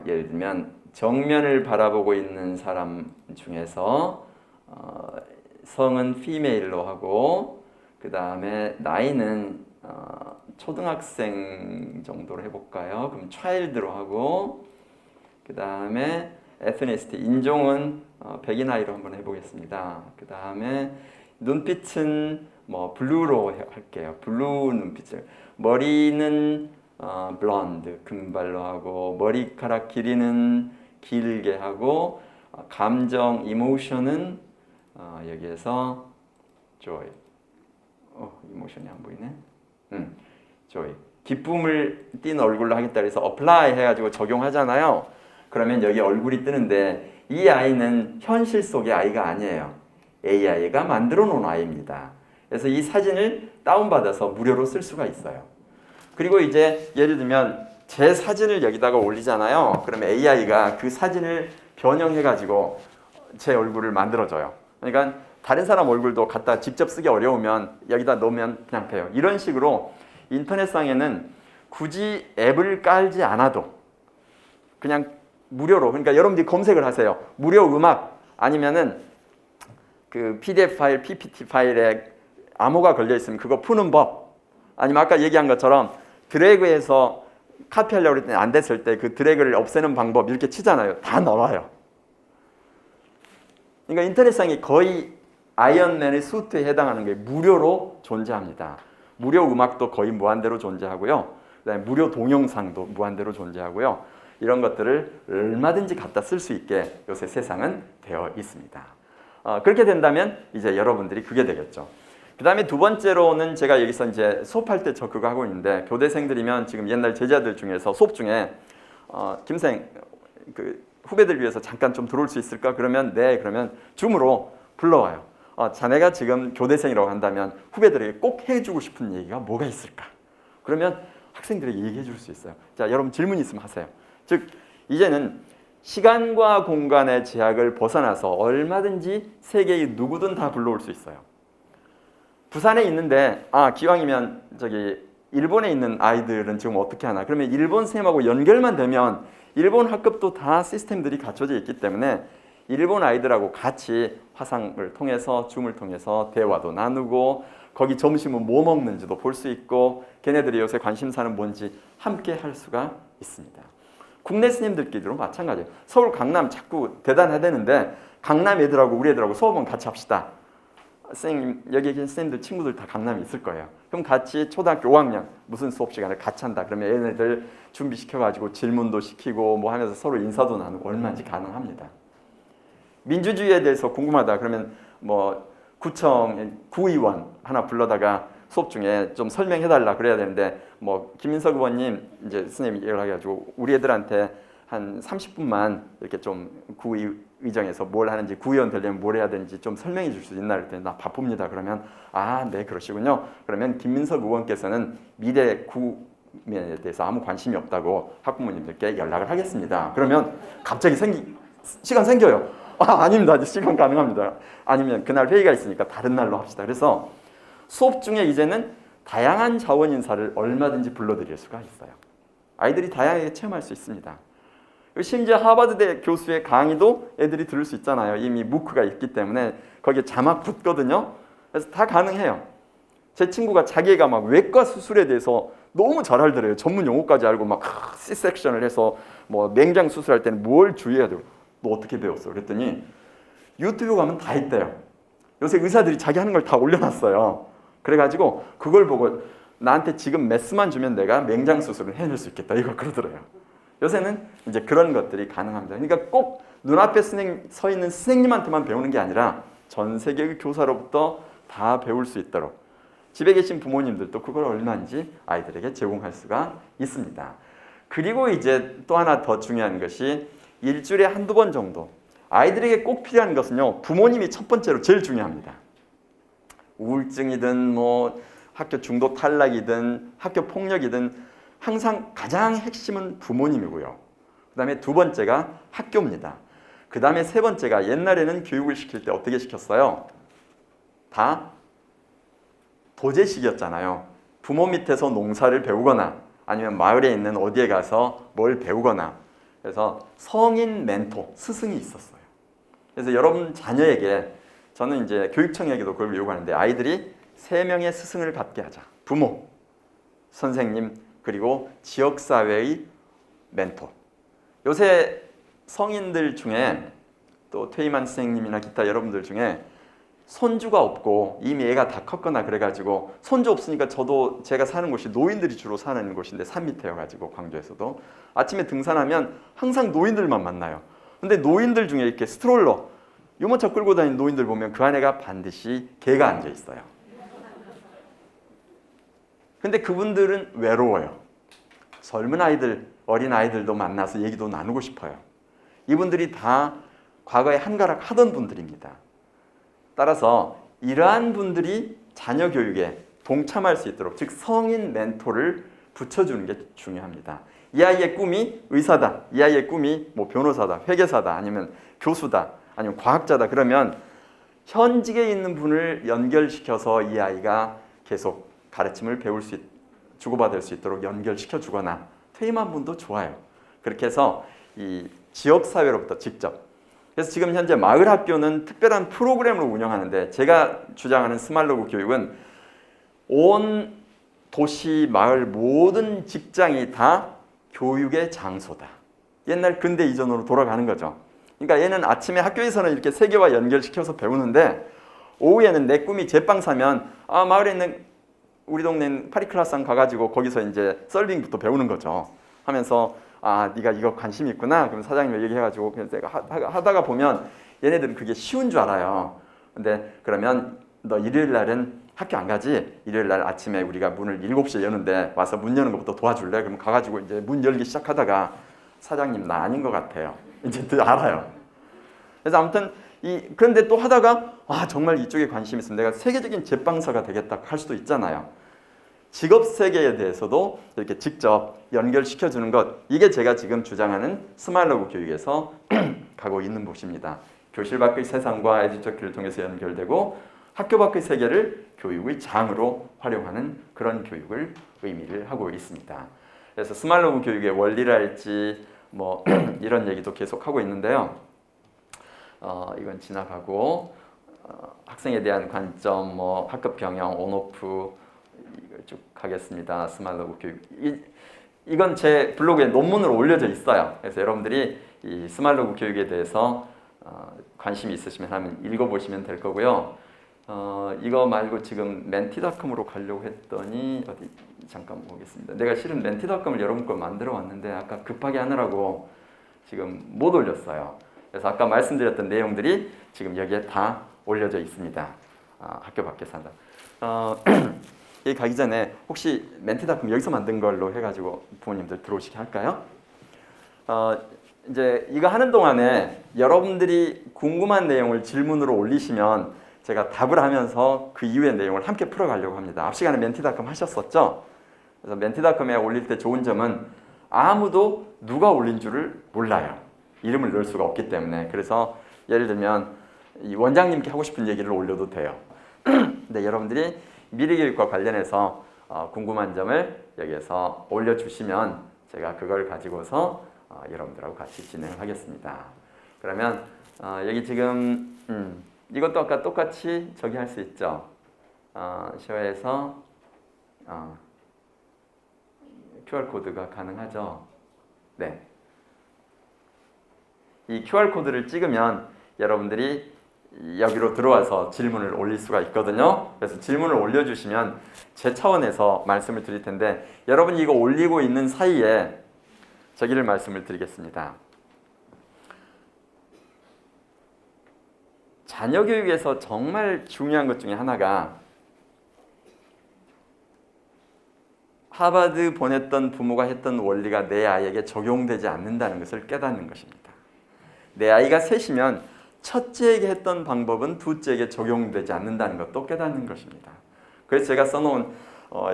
Speaker 1: 예를 들면 정면을 바라보고 있는 사람 중에서 성은 피메일로 하고 그 다음에 나이는 초등학생 정도로 해볼까요? 그럼 child로 하고 그 다음에 ethnicity 인종은 백인 아이로 한번 해보겠습니다. 그 다음에 눈빛은 뭐 블루로 할게요. 블루 눈빛을. 머리는 블론드 금발로 하고 머리카락 길이는 길게 하고 감정 이모션은 여기에서 joy. 이모션이 안 보이네. joy. 기쁨을 띤 얼굴로 하겠다 그래서 apply 해가지고 적용하잖아요. 그러면 여기 얼굴이 뜨는데 이 아이는 현실 속의 아이가 아니에요. AI가 만들어 놓은 아이입니다. 그래서 이 사진을 다운받아서 무료로 쓸 수가 있어요. 그리고 이제 예를 들면 제 사진을 여기다가 올리잖아요. 그러면 AI가 그 사진을 변형해가지고 제 얼굴을 만들어줘요. 그러니까 다른 사람 얼굴도 갖다 직접 쓰기 어려우면 여기다 넣으면 그냥 돼요. 이런 식으로 인터넷상에는 굳이 앱을 깔지 않아도 그냥 무료로, 그러니까 여러분들이 검색을 하세요. 무료 음악 아니면은 그 PDF 파일, PPT 파일에 암호가 걸려 있으면 그거 푸는 법, 아니면 아까 얘기한 것처럼 드래그해서 카피하려고 했더니 안 됐을 때 그 드래그를 없애는 방법 이렇게 치잖아요. 다 나와요. 그러니까 인터넷상이 거의 아이언맨의 수트에 해당하는 게 무료로 존재합니다. 무료 음악도 거의 무한대로 존재하고요. 그다음에 무료 동영상도 무한대로 존재하고요. 이런 것들을 얼마든지 갖다 쓸 수 있게 요새 세상은 되어 있습니다. 그렇게 된다면 이제 여러분들이 그게 되겠죠. 그 다음에 두 번째로는 제가 여기서 이제 수업할 때 저 그거 하고 있는데 교대생들이면 지금 옛날 제자들 중에서 수업 중에 김생 그 후배들 위해서 잠깐 좀 들어올 수 있을까? 그러면 네, 그러면 줌으로 불러와요. 자네가 지금 교대생이라고 한다면 후배들에게 꼭 해주고 싶은 얘기가 뭐가 있을까? 그러면 학생들에게 얘기해 줄 수 있어요. 자, 여러분 질문 있으면 하세요. 즉 이제는 시간과 공간의 제약을 벗어나서 얼마든지 세계의 누구든 다 불러올 수 있어요. 부산에 있는데 기왕이면 저기 일본에 있는 아이들은 지금 어떻게 하나? 그러면 일본 쌤하고 연결만 되면 일본 학급도 다 시스템들이 갖춰져 있기 때문에 일본 아이들하고 같이 화상을 통해서 줌을 통해서 대화도 나누고 거기 점심은 뭐 먹는지도 볼 수 있고 걔네들이 요새 관심사는 뭔지 함께 할 수가 있습니다. 국내 스님들끼리도 마찬가지예요. 서울 강남 자꾸 대단하다는데 강남 애들하고 우리 애들하고 수업은 같이 합시다. 선생님 여기 계신 선생님들 친구들 다 강남에 있을 거예요. 그럼 같이 초등학교 5학년 무슨 수업 시간을 같이 한다. 그러면 얘네들 준비시켜가지고 질문도 시키고 뭐 하면서 서로 인사도 나누고 얼마든지 가능합니다. 민주주의에 대해서 궁금하다. 그러면 뭐 구청 구의원 하나 불러다가 수업 중에 좀 설명해달라 그래야 되는데 뭐 김민석 의원님 이제 선생님이 연락해가지고 우리 애들한테 한 30분만 이렇게 좀 구의정에서 뭘 하는지 구의원 되려면 뭘 해야 되는지 좀 설명해 줄 수 있나 그랬더니 나 바쁩니다. 그러면 네 그러시군요. 그러면 김민석 의원께서는 미래 구면에 대해서 아무 관심이 없다고 학부모님들께 연락을 하겠습니다. 그러면 갑자기 시간 생겨요. 아닙니다. 시간 가능합니다. 아니면 그날 회의가 있으니까 다른 날로 합시다. 그래서 수업 중에 이제는 다양한 자원 인사를 얼마든지 불러드릴 수가 있어요. 아이들이 다양하게 체험할 수 있습니다. 심지어 하버드대 교수의 강의도 애들이 들을 수 있잖아요. 이미 무크가 있기 때문에 거기에 자막 붙거든요. 그래서 다 가능해요. 제 친구가 자기가 막 외과 수술에 대해서 너무 잘 알더래요. 전문 용어까지 알고 막 C-섹션을 해서 뭐 맹장 수술할 때는 뭘 주의해야 되고. 너 어떻게 배웠어? 그랬더니 유튜브 가면 다 있대요. 요새 의사들이 자기 하는 걸 다 올려놨어요. 그래가지고 그걸 보고 나한테 지금 메스만 주면 내가 맹장 수술을 해낼 수 있겠다. 이거 그러더래요. 요새는 이제 그런 것들이 가능합니다. 그러니까 꼭 눈앞에 서 있는 선생님한테만 배우는 게 아니라 전 세계의 교사로부터 다 배울 수 있도록 집에 계신 부모님들도 그걸 얼마인지 아이들에게 제공할 수가 있습니다. 그리고 이제 또 하나 더 중요한 것이 일주일에 한두 번 정도 아이들에게 꼭 필요한 것은요. 부모님이 첫 번째로 제일 중요합니다. 우울증이든 뭐 학교 중도 탈락이든 학교 폭력이든 항상 가장 핵심은 부모님이고요. 그 다음에 두 번째가 학교입니다. 그 다음에 세 번째가 옛날에는 교육을 시킬 때 어떻게 시켰어요? 다 도제식이었잖아요. 부모 밑에서 농사를 배우거나 아니면 마을에 있는 어디에 가서 뭘 배우거나 그래서 성인 멘토, 스승이 있었어요. 그래서 여러분 자녀에게 저는 이제 교육청에게도 그걸 요구하는데 아이들이 3명의 스승을 갖게 하자. 부모, 선생님, 그리고 지역사회의 멘토. 요새 성인들 중에 또 퇴임한 선생님이나 기타 여러분들 중에 손주가 없고 이미 애가 다 컸거나 그래가지고 손주 없으니까 저도 제가 사는 곳이 노인들이 주로 사는 곳인데 산 밑에여가지고 광주에서도 아침에 등산하면 항상 노인들만 만나요. 근데 노인들 중에 이렇게 스트롤러 유모차 끌고 다니는 노인들 보면 그 안에가 반드시 개가 앉아 있어요. 근데 그분들은 외로워요. 젊은 아이들, 어린 아이들도 만나서 얘기도 나누고 싶어요. 이분들이 다 과거에 한가락 하던 분들입니다. 따라서 이러한 분들이 자녀 교육에 동참할 수 있도록 즉 성인 멘토를 붙여주는 게 중요합니다. 이 아이의 꿈이 의사다. 이 아이의 꿈이 뭐 변호사다, 회계사다, 아니면 교수다, 아니면 과학자다. 그러면 현직에 있는 분을 연결시켜서 이 아이가 계속 가르침을 배울 수 주고받을 수 있도록 연결시켜 주거나 퇴임한 분도 좋아요. 그렇게 해서 이 지역사회로부터 직접 그래서 지금 현재 마을학교는 특별한 프로그램을 운영하는데 제가 주장하는 스말로그 교육은 온 도시, 마을 모든 직장이 다 교육의 장소다. 옛날 근대 이전으로 돌아가는 거죠. 그러니까 얘는 아침에 학교에서는 이렇게 세계와 연결시켜서 배우는데 오후에는 내 꿈이 제빵 사면 마을에 있는 우리 동네 파리클라상 가가지고 거기서 이제 썰빙부터 배우는 거죠. 하면서 네가 이거 관심 있구나. 그럼 사장님 얘기해가지고 그냥 내가 하다가 보면 얘네들은 그게 쉬운 줄 알아요. 근데 그러면 너 일요일 날은 학교 안 가지? 일요일 날 아침에 우리가 문을 7시에 여는데 와서 문 여는 것부터 도와줄래? 그럼 가가지고 이제 문 열기 시작하다가 사장님 나 아닌 것 같아요. 이제 알아요. 그래서 아무튼 그런데 또 하다가 정말 이쪽에 관심 있으면 내가 세계적인 제빵사가 되겠다 할 수도 있잖아요. 직업 세계에 대해서도 이렇게 직접 연결시켜주는 것 이게 제가 지금 주장하는 스말로그 교육에서 가고 있는 곳입니다. 교실 밖의 세상과 에듀터키를 통해서 연결되고 학교 밖의 세계를 교육의 장으로 활용하는 그런 교육을 의미를 하고 있습니다. 그래서 스말로그 교육의 원리랄지 뭐 이런 얘기도 계속 하고 있는데요. 이건 지나가고 학생에 대한 관점, 뭐 학급 경영, 온오프 이걸 쭉 가겠습니다. 스말로그 교육. 이건 제 블로그에 논문으로 올려져 있어요. 그래서 여러분들이 이 스말로그 교육에 대해서 관심이 있으시면 한번 읽어보시면 될 거고요. 이거 말고 지금 멘티닷컴으로 가려고 했더니 어디 잠깐 보겠습니다. 내가 실은 멘티닷컴을 여러분 걸 만들어 왔는데 아까 급하게 하느라고 지금 못 올렸어요. 그래서 아까 말씀드렸던 내용들이 지금 여기에 다 올려져 있습니다. 학교 밖에서 한다. 여기 가기 전에 혹시 멘티닷컴 여기서 만든 걸로 해가지고 부모님들 들어오시게 할까요? 이제 이거 하는 동안에 여러분들이 궁금한 내용을 질문으로 올리시면 제가 답을 하면서 그 이후의 내용을 함께 풀어가려고 합니다. 앞 시간에 멘티닷컴 하셨었죠? 그래서 멘티닷컴에 올릴 때 좋은 점은 아무도 누가 올린 줄을 몰라요. 이름을 넣을 수가 없기 때문에. 그래서 예를 들면 이 원장님께 하고 싶은 얘기를 올려도 돼요. 근데 여러분들이 미래교육과 관련해서 궁금한 점을 여기에서 올려주시면 제가 그걸 가지고서 여러분들하고 같이 진행을 하겠습니다. 그러면 여기 지금 이것도 아까 똑같이 저기 할 수 있죠. 쇼에서 QR코드가 가능하죠. 네. 이 QR코드를 찍으면 여러분들이 여기로 들어와서 질문을 올릴 수가 있거든요. 그래서 질문을 올려주시면 제 차원에서 말씀을 드릴 텐데 여러분이 이거 올리고 있는 사이에 저기를 말씀을 드리겠습니다. 자녀 교육에서 정말 중요한 것 중에 하나가 하버드 보냈던 부모가 했던 원리가 내 아이에게 적용되지 않는다는 것을 깨닫는 것입니다. 내 아이가 셋이면 첫째에게 했던 방법은 둘째에게 적용되지 않는다는 것도 깨닫는 것입니다. 그래서 제가 써놓은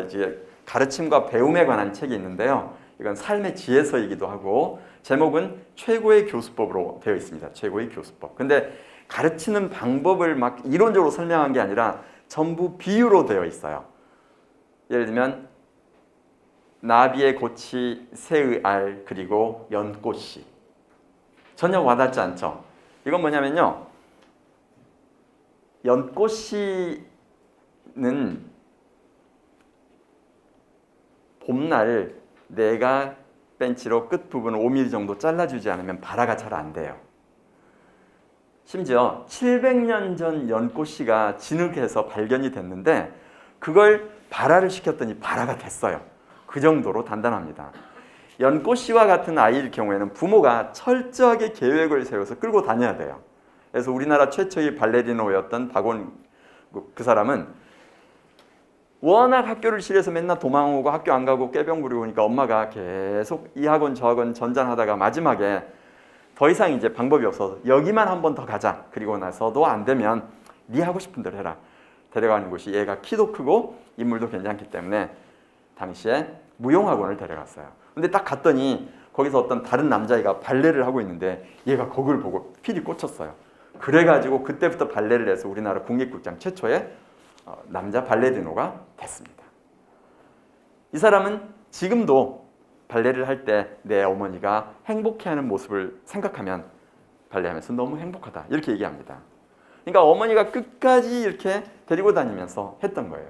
Speaker 1: 이제 가르침과 배움에 관한 책이 있는데요. 이건 삶의 지혜서이기도 하고 제목은 최고의 교수법으로 되어 있습니다. 최고의 교수법. 근데 가르치는 방법을 막 이론적으로 설명한 게 아니라 전부 비유로 되어 있어요. 예를 들면 나비의 고치, 새의 알, 그리고 연꽃이. 전혀 와닿지 않죠? 이건 뭐냐면요. 연꽃이는 봄날 내가 벤치로 끝부분을 5mm 정도 잘라주지 않으면 발화가 잘 안 돼요. 심지어 700년 전 연꽃씨가 진흙에서 발견이 됐는데 그걸 발화를 시켰더니 발화가 됐어요. 그 정도로 단단합니다. 연꽃씨와 같은 아이일 경우에는 부모가 철저하게 계획을 세워서 끌고 다녀야 돼요. 그래서 우리나라 최초의 발레리노였던 박원 그 사람은 워낙 학교를 싫어해서 맨날 도망오고 학교 안 가고 꾀병 부리고 오니까 엄마가 계속 이 학원 저 학원 전전하다가 마지막에 더 이상 이제 방법이 없어서 여기만 한 번 더 가자. 그리고 나서도 안 되면 네 하고 싶은 대로 해라. 데려가는 곳이 얘가 키도 크고 인물도 괜찮기 때문에 당시에 무용학원을 데려갔어요. 근데 딱 갔더니 거기서 어떤 다른 남자애가 발레를 하고 있는데 얘가 거기를 보고 필이 꽂혔어요. 그래가지고 그때부터 발레를 해서 우리나라 국립극장 최초의 남자 발레리노가 됐습니다. 이 사람은 지금도 발레를 할 때 내 어머니가 행복해하는 모습을 생각하면 발레하면서 너무 행복하다 이렇게 얘기합니다. 그러니까 어머니가 끝까지 이렇게 데리고 다니면서 했던 거예요.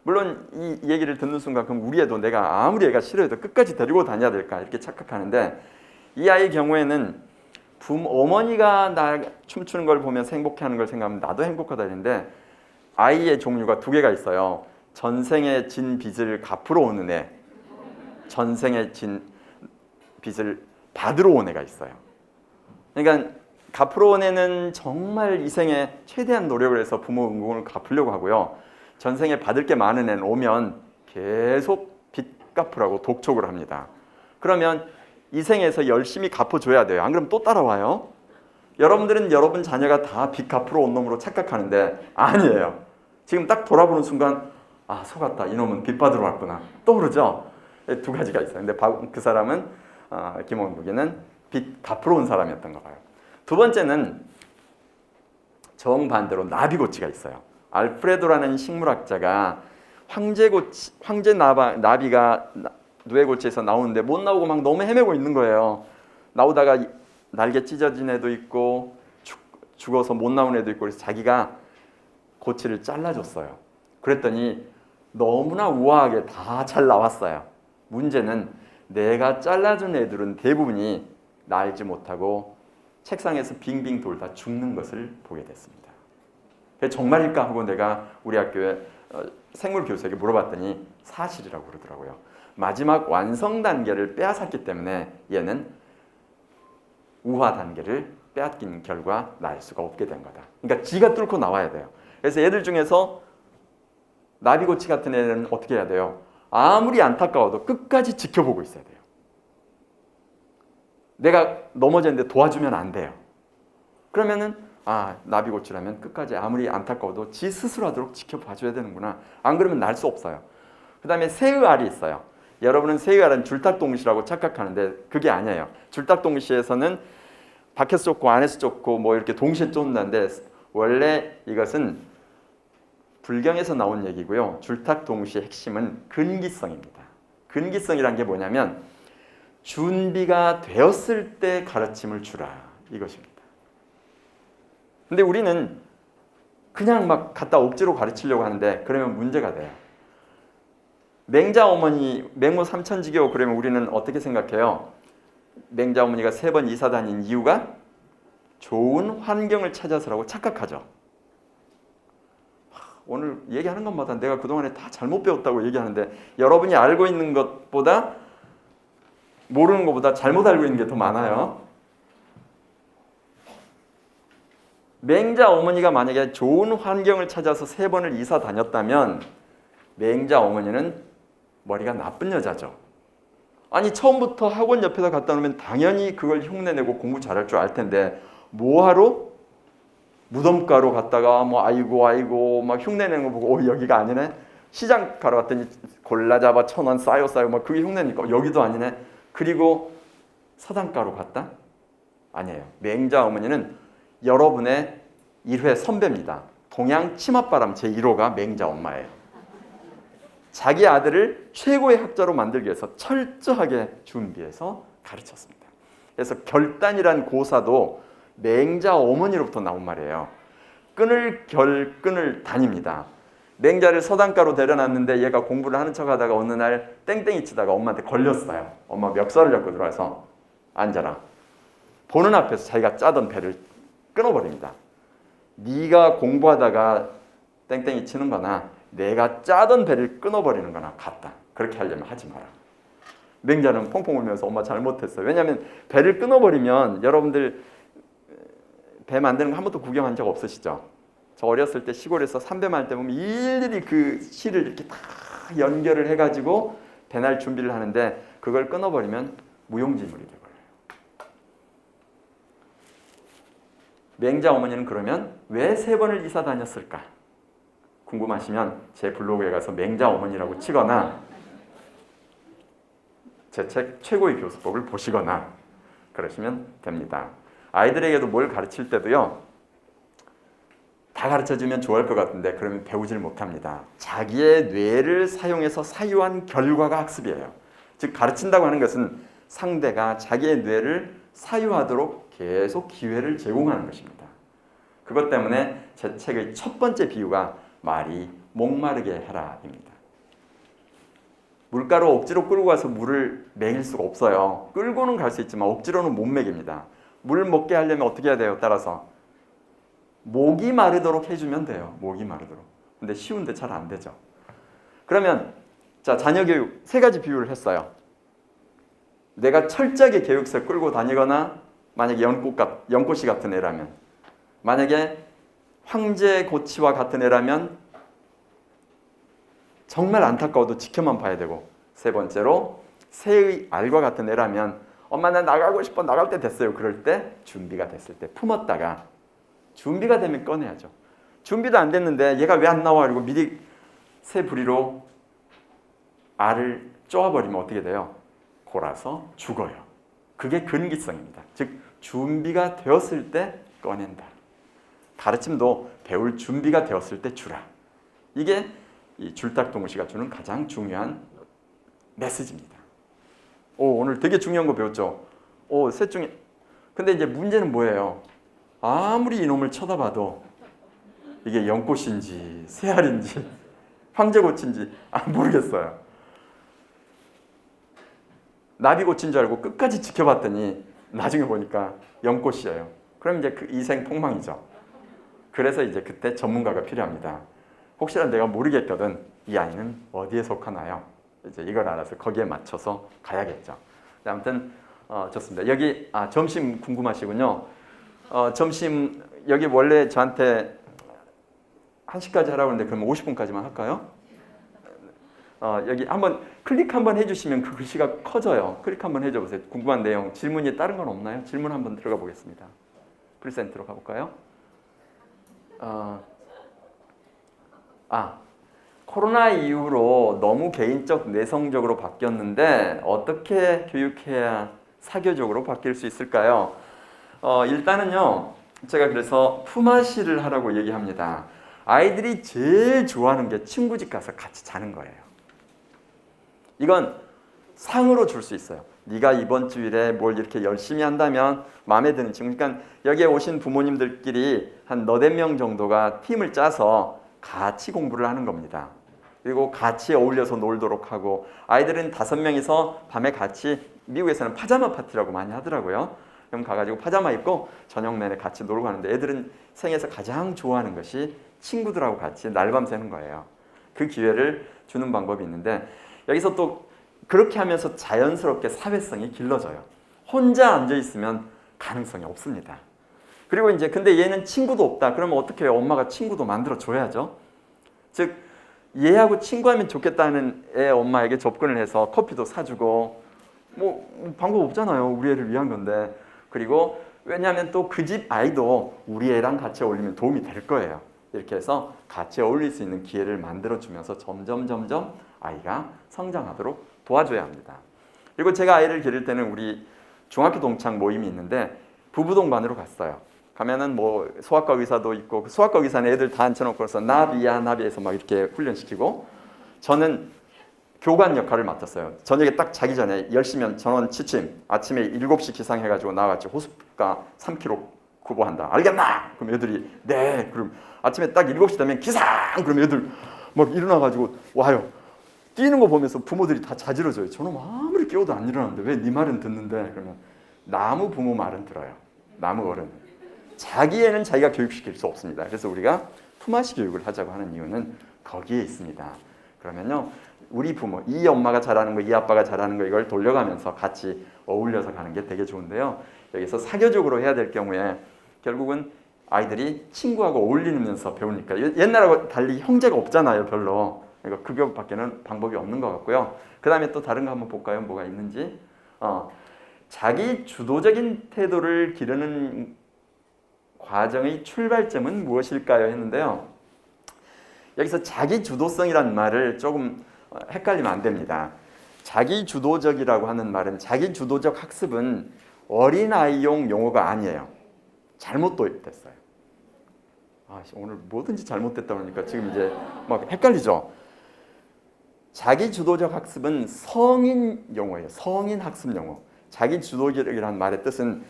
Speaker 1: 물론 이 얘기를 듣는 순간 그럼 우리 애도 내가 아무리 애가 싫어해도 끝까지 데리고 다녀야 될까 이렇게 착각하는데 이 아이의 경우에는 어머니가 나 춤추는 걸 보면서 행복해하는 걸 생각하면 나도 행복하다 했는데 아이의 종류가 두 개가 있어요. 전생에 진 빚을 갚으러 오는 애, 전생에 진 빚을 받으러 온 애가 있어요. 그러니까 갚으러 온 애는 정말 이 생에 최대한 노력을 해서 부모 은공을 갚으려고 하고요. 전생에 받을 게 많은 애는 오면 계속 빚 갚으라고 독촉을 합니다. 그러면 이 생에서 열심히 갚아줘야 돼요. 안 그러면 또 따라와요. 여러분들은 여러분 자녀가 다 빚 갚으러 온 놈으로 착각하는데 아니에요. 지금 딱 돌아보는 순간 아 속았다. 이놈은 빚 받으러 왔구나. 떠오르죠? 두 가지가 있어요. 근데 그 사람은 김원국이는 빚 갚으러 온 사람이었던 거 봐요. 두 번째는 정반대로 나비고치가 있어요. 알프레도라는 식물학자가 나비가 누에고치에서 나오는데 못 나오고 막 너무 헤매고 있는 거예요. 나오다가 날개 찢어진 애도 있고 죽어서 못 나온 애도 있고 그래서 자기가 고치를 잘라줬어요. 그랬더니 너무나 우아하게 다 잘 나왔어요. 문제는 내가 잘라준 애들은 대부분이 날지 못하고 책상에서 빙빙 돌다 죽는 것을 보게 됐습니다. 정말일까 하고 내가 우리 학교에 생물 교수에게 물어봤더니 사실이라고 그러더라고요. 마지막 완성 단계를 빼앗았기 때문에 얘는 우화 단계를 빼앗긴 결과 날 수가 없게 된 거다. 그러니까 지가 뚫고 나와야 돼요. 그래서 애들 중에서 나비고치 같은 애는 어떻게 해야 돼요? 아무리 안타까워도 끝까지 지켜보고 있어야 돼요. 내가 넘어졌는데 도와주면 안 돼요. 그러면은 나비고치라면 끝까지 아무리 안타까워도 지 스스로 하도록 지켜봐줘야 되는구나. 안 그러면 날 수 없어요. 그 다음에 새의 알이 있어요. 여러분은 새의 알은 줄딱동시라고 착각하는데 그게 아니에요. 줄딱동시에서는 밖에서 쫓고 안에서 쫓고 뭐 이렇게 동시에 쫓는다는데 원래 이것은 불경에서 나온 얘기고요. 줄탁동시의 핵심은 근기성입니다. 근기성이란 게 뭐냐면 준비가 되었을 때 가르침을 주라 이것입니다. 근데 우리는 그냥 막 갖다 억지로 가르치려고 하는데 그러면 문제가 돼요. 맹자 어머니 맹모 삼천지교 그러면 우리는 어떻게 생각해요? 맹자 어머니가 3번 이사 다닌 이유가 좋은 환경을 찾아서라고 착각하죠. 오늘 얘기하는 것마다 내가 그동안에 다 잘못 배웠다고 얘기하는데 여러분이 알고 있는 것보다 모르는 것보다 잘못 알고 있는 게 더 많아요. 맹자 어머니가 만약에 좋은 환경을 찾아서 3번을 이사 다녔다면 맹자 어머니는 머리가 나쁜 여자죠. 아니 처음부터 학원 옆에다 갖다 놓으면 당연히 그걸 흉내내고 공부 잘할 줄 알 텐데 뭐하러 무덤가로 갔다가 뭐 아이고 막 흉내내는 거 보고 여기가 아니네. 시장 가러 갔더니 골라 잡아 1,000원 싸요 막 그게 흉내니까 여기도 아니네. 그리고 서당가로 갔다? 아니에요. 맹자 어머니는 여러분의 1회 선배입니다. 동양 치맛바람 제1호가 맹자 엄마예요. 자기 아들을 최고의 학자로 만들기 위해서 철저하게 준비해서 가르쳤습니다. 그래서 결단이란 고사도 맹자 어머니로부터 나온 말이에요. 끈을 끈을 다닙니다. 맹자를 서당가로 데려놨는데 얘가 공부를 하는 척하다가 어느 날 땡땡이 치다가 엄마한테 걸렸어요. 엄마 멱살을 잡고 들어와서 앉아라. 보는 앞에서 자기가 짜던 배를 끊어버립니다. 네가 공부하다가 땡땡이 치는 거나 내가 짜던 배를 끊어버리는 거나 같다. 그렇게 하려면 하지 마라. 맹자는 펑펑 울면서 엄마 잘못했어요. 왜냐하면 배를 끊어버리면 여러분들 배 만드는 거 한 번도 구경한 적 없으시죠? 저 어렸을 때 시골에서 삼배만 할 때 보면 일일이 그 실을 이렇게 다 연결을 해가지고 배날 준비를 하는데 그걸 끊어버리면 무용지물이 돼버려요. 맹자 어머니는 그러면 왜 3번을 이사 다녔을까? 궁금하시면 제 블로그에 가서 맹자 어머니라고 치거나 제 책 최고의 교수법을 보시거나 그러시면 됩니다. 아이들에게도 뭘 가르칠 때도요. 다 가르쳐주면 좋아할 것 같은데 그러면 배우질 못합니다. 자기의 뇌를 사용해서 사유한 결과가 학습이에요. 즉 가르친다고 하는 것은 상대가 자기의 뇌를 사유하도록 계속 기회를 제공하는 것입니다. 그것 때문에 제 책의 첫 번째 비유가 말이 목마르게 해라입니다. 물가로 억지로 끌고 가서 물을 먹일 수가 없어요. 끌고는 갈 수 있지만 억지로는 못 먹입니다. 물 먹게 하려면 어떻게 해야 돼요? 따라서 목이 마르도록 해주면 돼요. 목이 마르도록. 근데 쉬운데 잘 안 되죠. 그러면 자 자녀 교육 3가지 비유를 했어요. 내가 철저하게 교육소에 끌고 다니거나 만약에 연꽃이 같은 애라면 만약에 황제 고치와 같은 애라면 정말 안타까워도 지켜만 봐야 되고 3번째로 새의 알과 같은 애라면 엄마 나 나가고 싶어 나갈 때 됐어요. 그럴 때 준비가 됐을 때 품었다가 준비가 되면 꺼내야죠. 준비도 안 됐는데 얘가 왜 안 나와? 그리고 미리 새 부리로 알을 쪼아버리면 어떻게 돼요? 골아서 죽어요. 그게 근기성입니다. 즉 준비가 되었을 때 꺼낸다. 가르침도 배울 준비가 되었을 때 주라. 이게 이 줄딱동무시가 주는 가장 중요한 메시지입니다. 오늘 되게 중요한 거 배웠죠? 셋 중에 근데 이제 문제는 뭐예요? 아무리 이놈을 쳐다봐도 이게 연꽃인지 새알인지 황제꽃인지 모르겠어요. 나비꽃인 줄 알고 끝까지 지켜봤더니 나중에 보니까 연꽃이에요. 그럼 이제 그 이생 폭망이죠. 그래서 이제 그때 전문가가 필요합니다. 혹시나 내가 모르겠거든 이 아이는 어디에 속하나요? 이제 이걸 알아서 거기에 맞춰서 가야겠죠. 아무튼 좋습니다. 여기 점심 궁금하시군요. 점심 여기 원래 저한테 1시까지 하라고 했는데 그러면 50분까지만 할까요? 여기 한번 클릭 한번 해주시면 그 글씨가 커져요. 클릭 한번 해줘 보세요. 궁금한 내용, 질문이 다른 건 없나요? 질문 한번 들어가 보겠습니다. 프리센트로 가볼까요? 코로나 이후로 너무 개인적, 내성적으로 바뀌었는데 어떻게 교육해야 사교적으로 바뀔 수 있을까요? 일단은요, 제가 그래서 품앗이를 하라고 얘기합니다. 아이들이 제일 좋아하는 게 친구 집 가서 같이 자는 거예요. 이건 상으로 줄 수 있어요. 네가 이번 주일에 뭘 이렇게 열심히 한다면 마음에 드는 친구, 그러니까 여기에 오신 부모님들끼리 한 너댓 명 정도가 팀을 짜서 같이 공부를 하는 겁니다. 그리고 같이 어울려서 놀도록 하고, 아이들은 5명이서 밤에 같이, 미국에서는 파자마 파티라고 많이 하더라고요. 그럼 가가지고 파자마 입고 저녁 내내 같이 놀고 가는데, 애들은 생에서 가장 좋아하는 것이 친구들하고 같이 날밤 새는 거예요. 그 기회를 주는 방법이 있는데, 여기서 또 그렇게 하면서 자연스럽게 사회성이 길러져요. 혼자 앉아 있으면 가능성이 없습니다. 그리고 이제 근데 얘는 친구도 없다. 그러면 어떻게 해요? 엄마가 친구도 만들어 줘야죠. 즉 얘하고 친구하면 좋겠다는 애 엄마에게 접근을 해서 커피도 사주고, 뭐 방법 없잖아요. 우리 애를 위한 건데. 그리고 왜냐하면 또 그 집 아이도 우리 애랑 같이 어울리면 도움이 될 거예요. 이렇게 해서 같이 어울릴 수 있는 기회를 만들어주면서 점점 아이가 성장하도록 도와줘야 합니다. 그리고 제가 아이를 기를 때는 우리 중학교 동창 모임이 있는데 부부 동반으로 갔어요. 가면은 뭐 소아과 의사도 있고, 그 소아과 의사는 애들 다 앉혀놓고서 나비해서 막 이렇게 훈련시키고, 저는 교관 역할을 맡았어요. 저녁에 딱 자기 전에 10시면 전원 취침, 아침에 7시 기상해가지고 나와가지고 호숫가 3km 구보한다. 알겠나? 그럼 애들이 네. 그럼 아침에 딱 7시 되면 기상! 그럼 애들 막 일어나가지고 와요. 뛰는 거 보면서 부모들이 다 자지러져요. 저놈 아무리 깨워도 안 일어나는데 왜 네 말은 듣는데? 그러면 나무 부모 말은 들어요. 나무 어른. 자기 애는 자기가 교육시킬 수 없습니다. 그래서 우리가 품앗이 교육을 하자고 하는 이유는 거기에 있습니다. 그러면요, 우리 부모, 이 엄마가 잘하는 거, 이 아빠가 잘하는 거, 이걸 돌려가면서 같이 어울려서 가는 게 되게 좋은데요. 여기서 사교적으로 해야 될 경우에 결국은 아이들이 친구하고 어울리면서 배우니까, 옛날하고 달리 형제가 없잖아요, 별로. 그러니까 그것밖에는 방법이 없는 것 같고요. 그 다음에 또 다른 거 한번 볼까요? 뭐가 있는지. 자기 주도적인 태도를 기르는 과정의 출발점은 무엇일까요? 했는데요. 여기서 자기 주도성이라는 말을 조금 헷갈리면 안 됩니다. 자기 주도적이라고 하는 말은, 자기 주도적 학습은 어린아이용 용어가 아니에요. 잘못 도입됐어요. 오늘 뭐든지 잘못됐다 그러니까 지금 이제 막 헷갈리죠. 자기 주도적 학습은 성인 용어예요. 성인 학습 용어. 자기 주도적이라는 말의 뜻은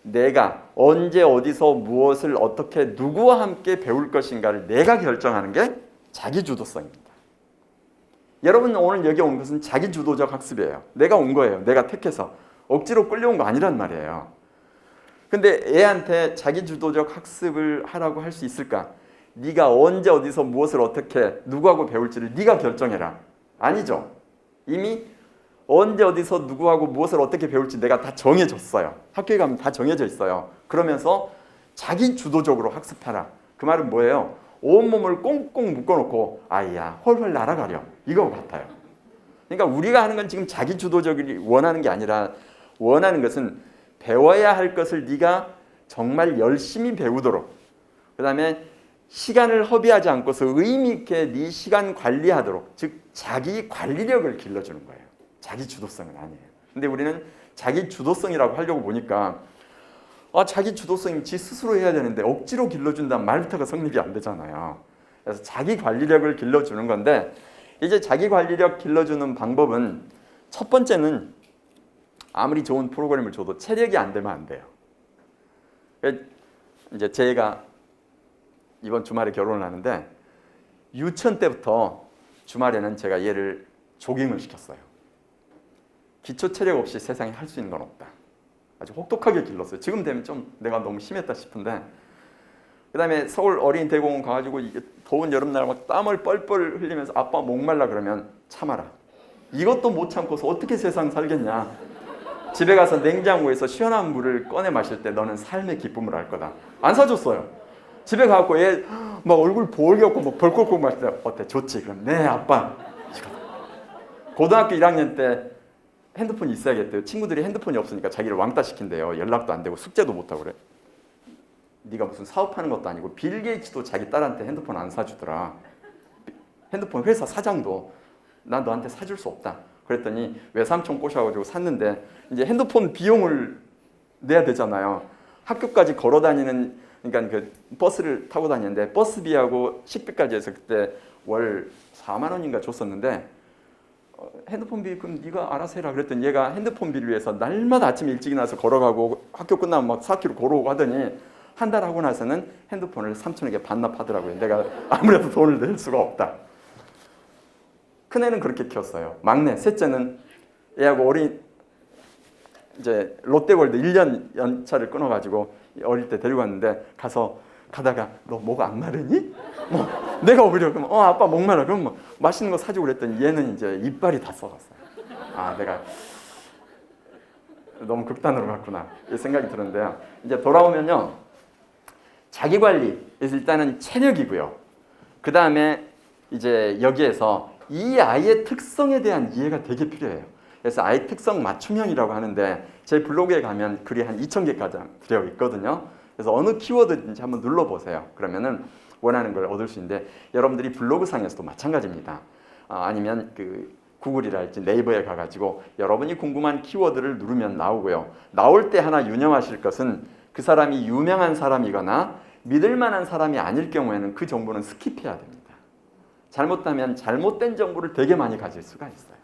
Speaker 1: 내가 언제 어디서 무엇을 어떻게 누구와 함께 배울 것인가를 내가 결정하는 게 자기 주도성입니다. 여러분 오늘 여기 온 것은 자기 주도적 학습이에요. 내가 온 거예요. 내가 택해서. 억지로 끌려온 거 아니란 말이에요. 근데 애한테 자기 주도적 학습을 하라고 할 수 있을까? 네가 언제 어디서 무엇을 어떻게 누구하고 배울지를 네가 결정해라. 아니죠. 이미 언제 어디서 누구하고 무엇을 어떻게 배울지 내가 다 정해졌어요. 학교에 가면 다 정해져 있어요. 그러면서 자기 주도적으로 학습하라. 그 말은 뭐예요? 온몸을 꽁꽁 묶어놓고 아이야 헐헐 날아가렴. 이거 같아요. 그러니까 우리가 하는 건 지금 자기 주도적이 원하는 게 아니라, 원하는 것은 배워야 할 것을 네가 정말 열심히 배우도록, 그 다음에 시간을 허비하지 않고서 의미 있게 네 시간 관리하도록, 즉 자기 관리력을 길러주는 거예요. 자기 주도성은 아니에요. 근데 우리는 자기 주도성이라고 하려고 보니까 자기 주도성이 지 스스로 해야 되는데 억지로 길러준다는 말부터가 성립이 안 되잖아요. 그래서 자기 관리력을 길러주는 건데, 이제 자기 관리력 길러주는 방법은 첫 번째는 아무리 좋은 프로그램을 줘도 체력이 안 되면 안 돼요. 이제 제가 이번 주말에 결혼을 하는데 유치원 때부터 주말에는 제가 얘를 조깅을 시켰어요. 기초 체력 없이 세상에 할 수 있는 건 없다. 아주 혹독하게 길렀어요. 지금 되면 좀 내가 너무 심했다 싶은데, 그 다음에 서울 어린이 대공원 가가지고 더운 여름날 막 땀을 뻘뻘 흘리면서 아빠 목말라 그러면 참아라. 이것도 못 참고서 어떻게 세상 살겠냐. 집에 가서 냉장고에서 시원한 물을 꺼내 마실 때 너는 삶의 기쁨을 알 거다. 안 사줬어요. 집에 가갖고 얘 막 얼굴 보울겹고 막 벌컥벌컥 마실 때 어때? 좋지? 그럼 네 아빠. 고등학교 1학년 때 핸드폰이 있어야겠대요. 친구들이 핸드폰이 없으니까 자기를 왕따 시킨대요. 연락도 안 되고 숙제도 못하고 그래. 네가 무슨 사업하는 것도 아니고 빌 게이츠도 자기 딸한테 핸드폰 안 사주더라. 핸드폰 회사 사장도 난 너한테 사줄 수 없다. 그랬더니 외삼촌 꼬셔가지고 샀는데 이제 핸드폰 비용을 내야 되잖아요. 학교까지 걸어 다니는, 그러니까 그 버스를 타고 다니는데 버스비하고 식비까지 해서 그때 월 4만 원인가 줬었는데 핸드폰 비 그럼 네가 알아서 해라 그랬더니 얘가 핸드폰 비를 위해서 날마다 아침 일찍 나서 걸어가고 학교 끝나면 막 4km 걸어오고 하더니 한 달 하고 나서는 핸드폰을 삼촌에게 반납하더라고요. 내가 아무래도 돈을 낼 수가 없다. 큰애는 그렇게 키웠어요. 막내, 셋째는 얘하고 어린 이제 롯데월드 1년 연차를 끊어가지고 어릴 때 데리고 갔는데 가다가 너 목 안 마르니? 뭐 내가 오히려 그러면 아빠 목 마르. 그럼 뭐 맛있는 거 사주고 그랬더니 얘는 이제 이빨이 다 썩었어요. 아 내가 너무 극단으로 갔구나 이 생각이 드는데요. 이제 돌아오면요 자기 관리 일단은 체력이고요. 그 다음에 이제 여기에서 이 아이의 특성에 대한 이해가 되게 필요해요. 그래서 아이 특성 맞춤형이라고 하는데 제 블로그에 가면 글이 한 2,000개까지 들어 있거든요. 그래서 어느 키워드인지 한번 눌러보세요. 그러면은 원하는 걸 얻을 수 있는데 여러분들이 블로그상에서도 마찬가지입니다. 아니면 그 구글이랄지 네이버에 가가지고 여러분이 궁금한 키워드를 누르면 나오고요. 나올 때 하나 유념하실 것은 그 사람이 유명한 사람이거나 믿을 만한 사람이 아닐 경우에는 그 정보는 스킵해야 됩니다. 잘못하면 잘못된 정보를 되게 많이 가질 수가 있어요.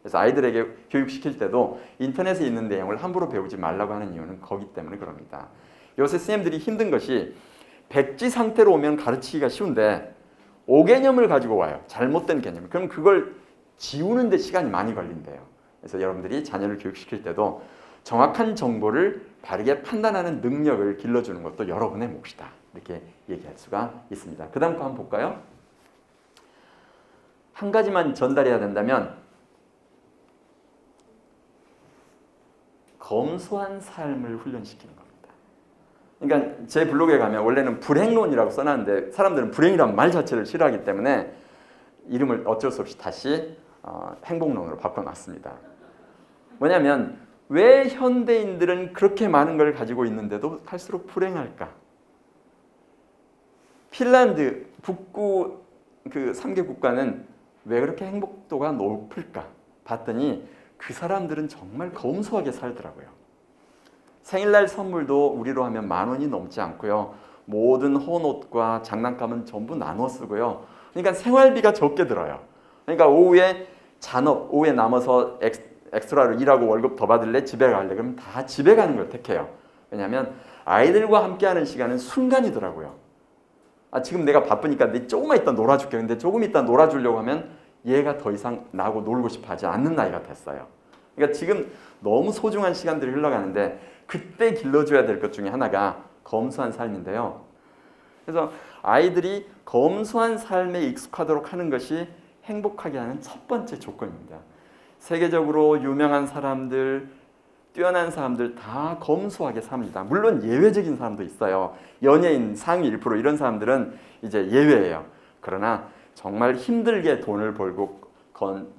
Speaker 1: 그래서 아이들에게 교육시킬 때도 인터넷에 있는 내용을 함부로 배우지 말라고 하는 이유는 거기 때문에 그럽니다. 요새 선생님들이 힘든 것이 백지 상태로 오면 가르치기가 쉬운데 오개념을 가지고 와요. 잘못된 개념. 그럼 그걸 지우는 데 시간이 많이 걸린대요. 그래서 여러분들이 자녀를 교육시킬 때도 정확한 정보를 바르게 판단하는 능력을 길러주는 것도 여러분의 몫이다. 이렇게 얘기할 수가 있습니다. 그 다음 거 한번 볼까요? 한 가지만 전달해야 된다면 검소한 삶을 훈련시키는 겁니다. 그러니까 제 블로그에 가면 원래는 불행론이라고 써놨는데 사람들은 불행이란 말 자체를 싫어하기 때문에 이름을 어쩔 수 없이 다시 행복론으로 바꿔놨습니다. 뭐냐면 왜 현대인들은 그렇게 많은 걸 가지고 있는데도 갈수록 불행할까? 핀란드 북구 그 3개 국가는 왜 그렇게 행복도가 높을까? 봤더니 그 사람들은 정말 검소하게 살더라고요. 생일날 선물도 우리로 하면 10,000원이 넘지 않고요. 모든 헌옷과 장난감은 전부 나눠 쓰고요. 그러니까 생활비가 적게 들어요. 그러니까 오후에 오후에 남아서 엑스트라로 일하고 월급 더 받을래? 집에 갈래? 그러면 다 집에 가는 걸 택해요. 왜냐하면 아이들과 함께하는 시간은 순간이더라고요. 지금 내가 바쁘니까 내 조금만 있다 놀아줄게. 근데 조금 있다 놀아주려고 하면 얘가 더 이상 나하고 놀고 싶어 하지 않는 나이가 됐어요. 그러니까 지금 너무 소중한 시간들이 흘러가는데 그때 길러줘야 될 것 중에 하나가 검소한 삶인데요. 그래서 아이들이 검소한 삶에 익숙하도록 하는 것이 행복하게 하는 첫 번째 조건입니다. 세계적으로 유명한 사람들, 뛰어난 사람들 다 검소하게 삽니다. 물론 예외적인 사람도 있어요. 연예인 상위 1% 이런 사람들은 이제 예외예요. 그러나 정말 힘들게 돈을 벌고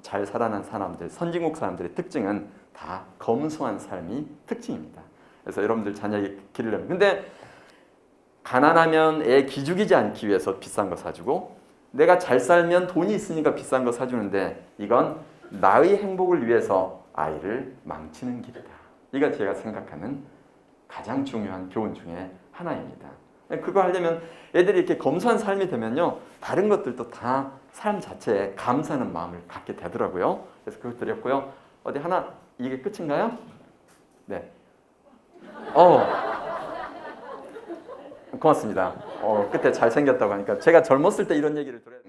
Speaker 1: 잘 살아난 사람들, 선진국 사람들의 특징은 다 검소한 삶이 특징입니다. 그래서 여러분들 자녀에게 기르려면 근데 가난하면 애 기죽이지 않기 위해서 비싼 거 사주고 내가 잘 살면 돈이 있으니까 비싼 거 사주는데 이건 나의 행복을 위해서 아이를 망치는 길이다. 이가 제가 생각하는 가장 중요한 교훈 중에 하나입니다. 그거 하려면 애들이 이렇게 검소한 삶이 되면요 다른 것들도 다 삶 자체에 감사하는 마음을 갖게 되더라고요. 그래서 그걸 드렸고요. 어디 하나 이게 끝인가요? 네. 고맙습니다. 그때 잘생겼다고 하니까 제가 젊었을 때 이런 얘기를 들어요.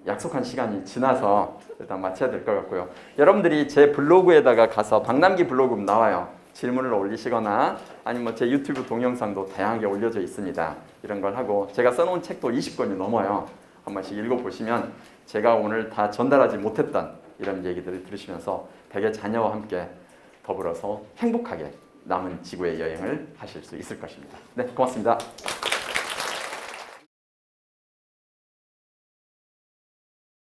Speaker 1: 약속한 시간이 지나서 일단 마쳐야 될 것 같고요. 여러분들이 제 블로그에다가 가서 박남기 블로그 나와요. 질문을 올리시거나 아니면 제 유튜브 동영상도 다양하게 올려져 있습니다. 이런 걸 하고 제가 써놓은 책도 20권이 넘어요. 한 번씩 읽어보시면 제가 오늘 다 전달하지 못했던 이런 얘기들을 들으시면서 대개 자녀와 함께 더불어서 행복하게 남은 지구의 여행을 하실 수 있을 것입니다. 네, 고맙습니다.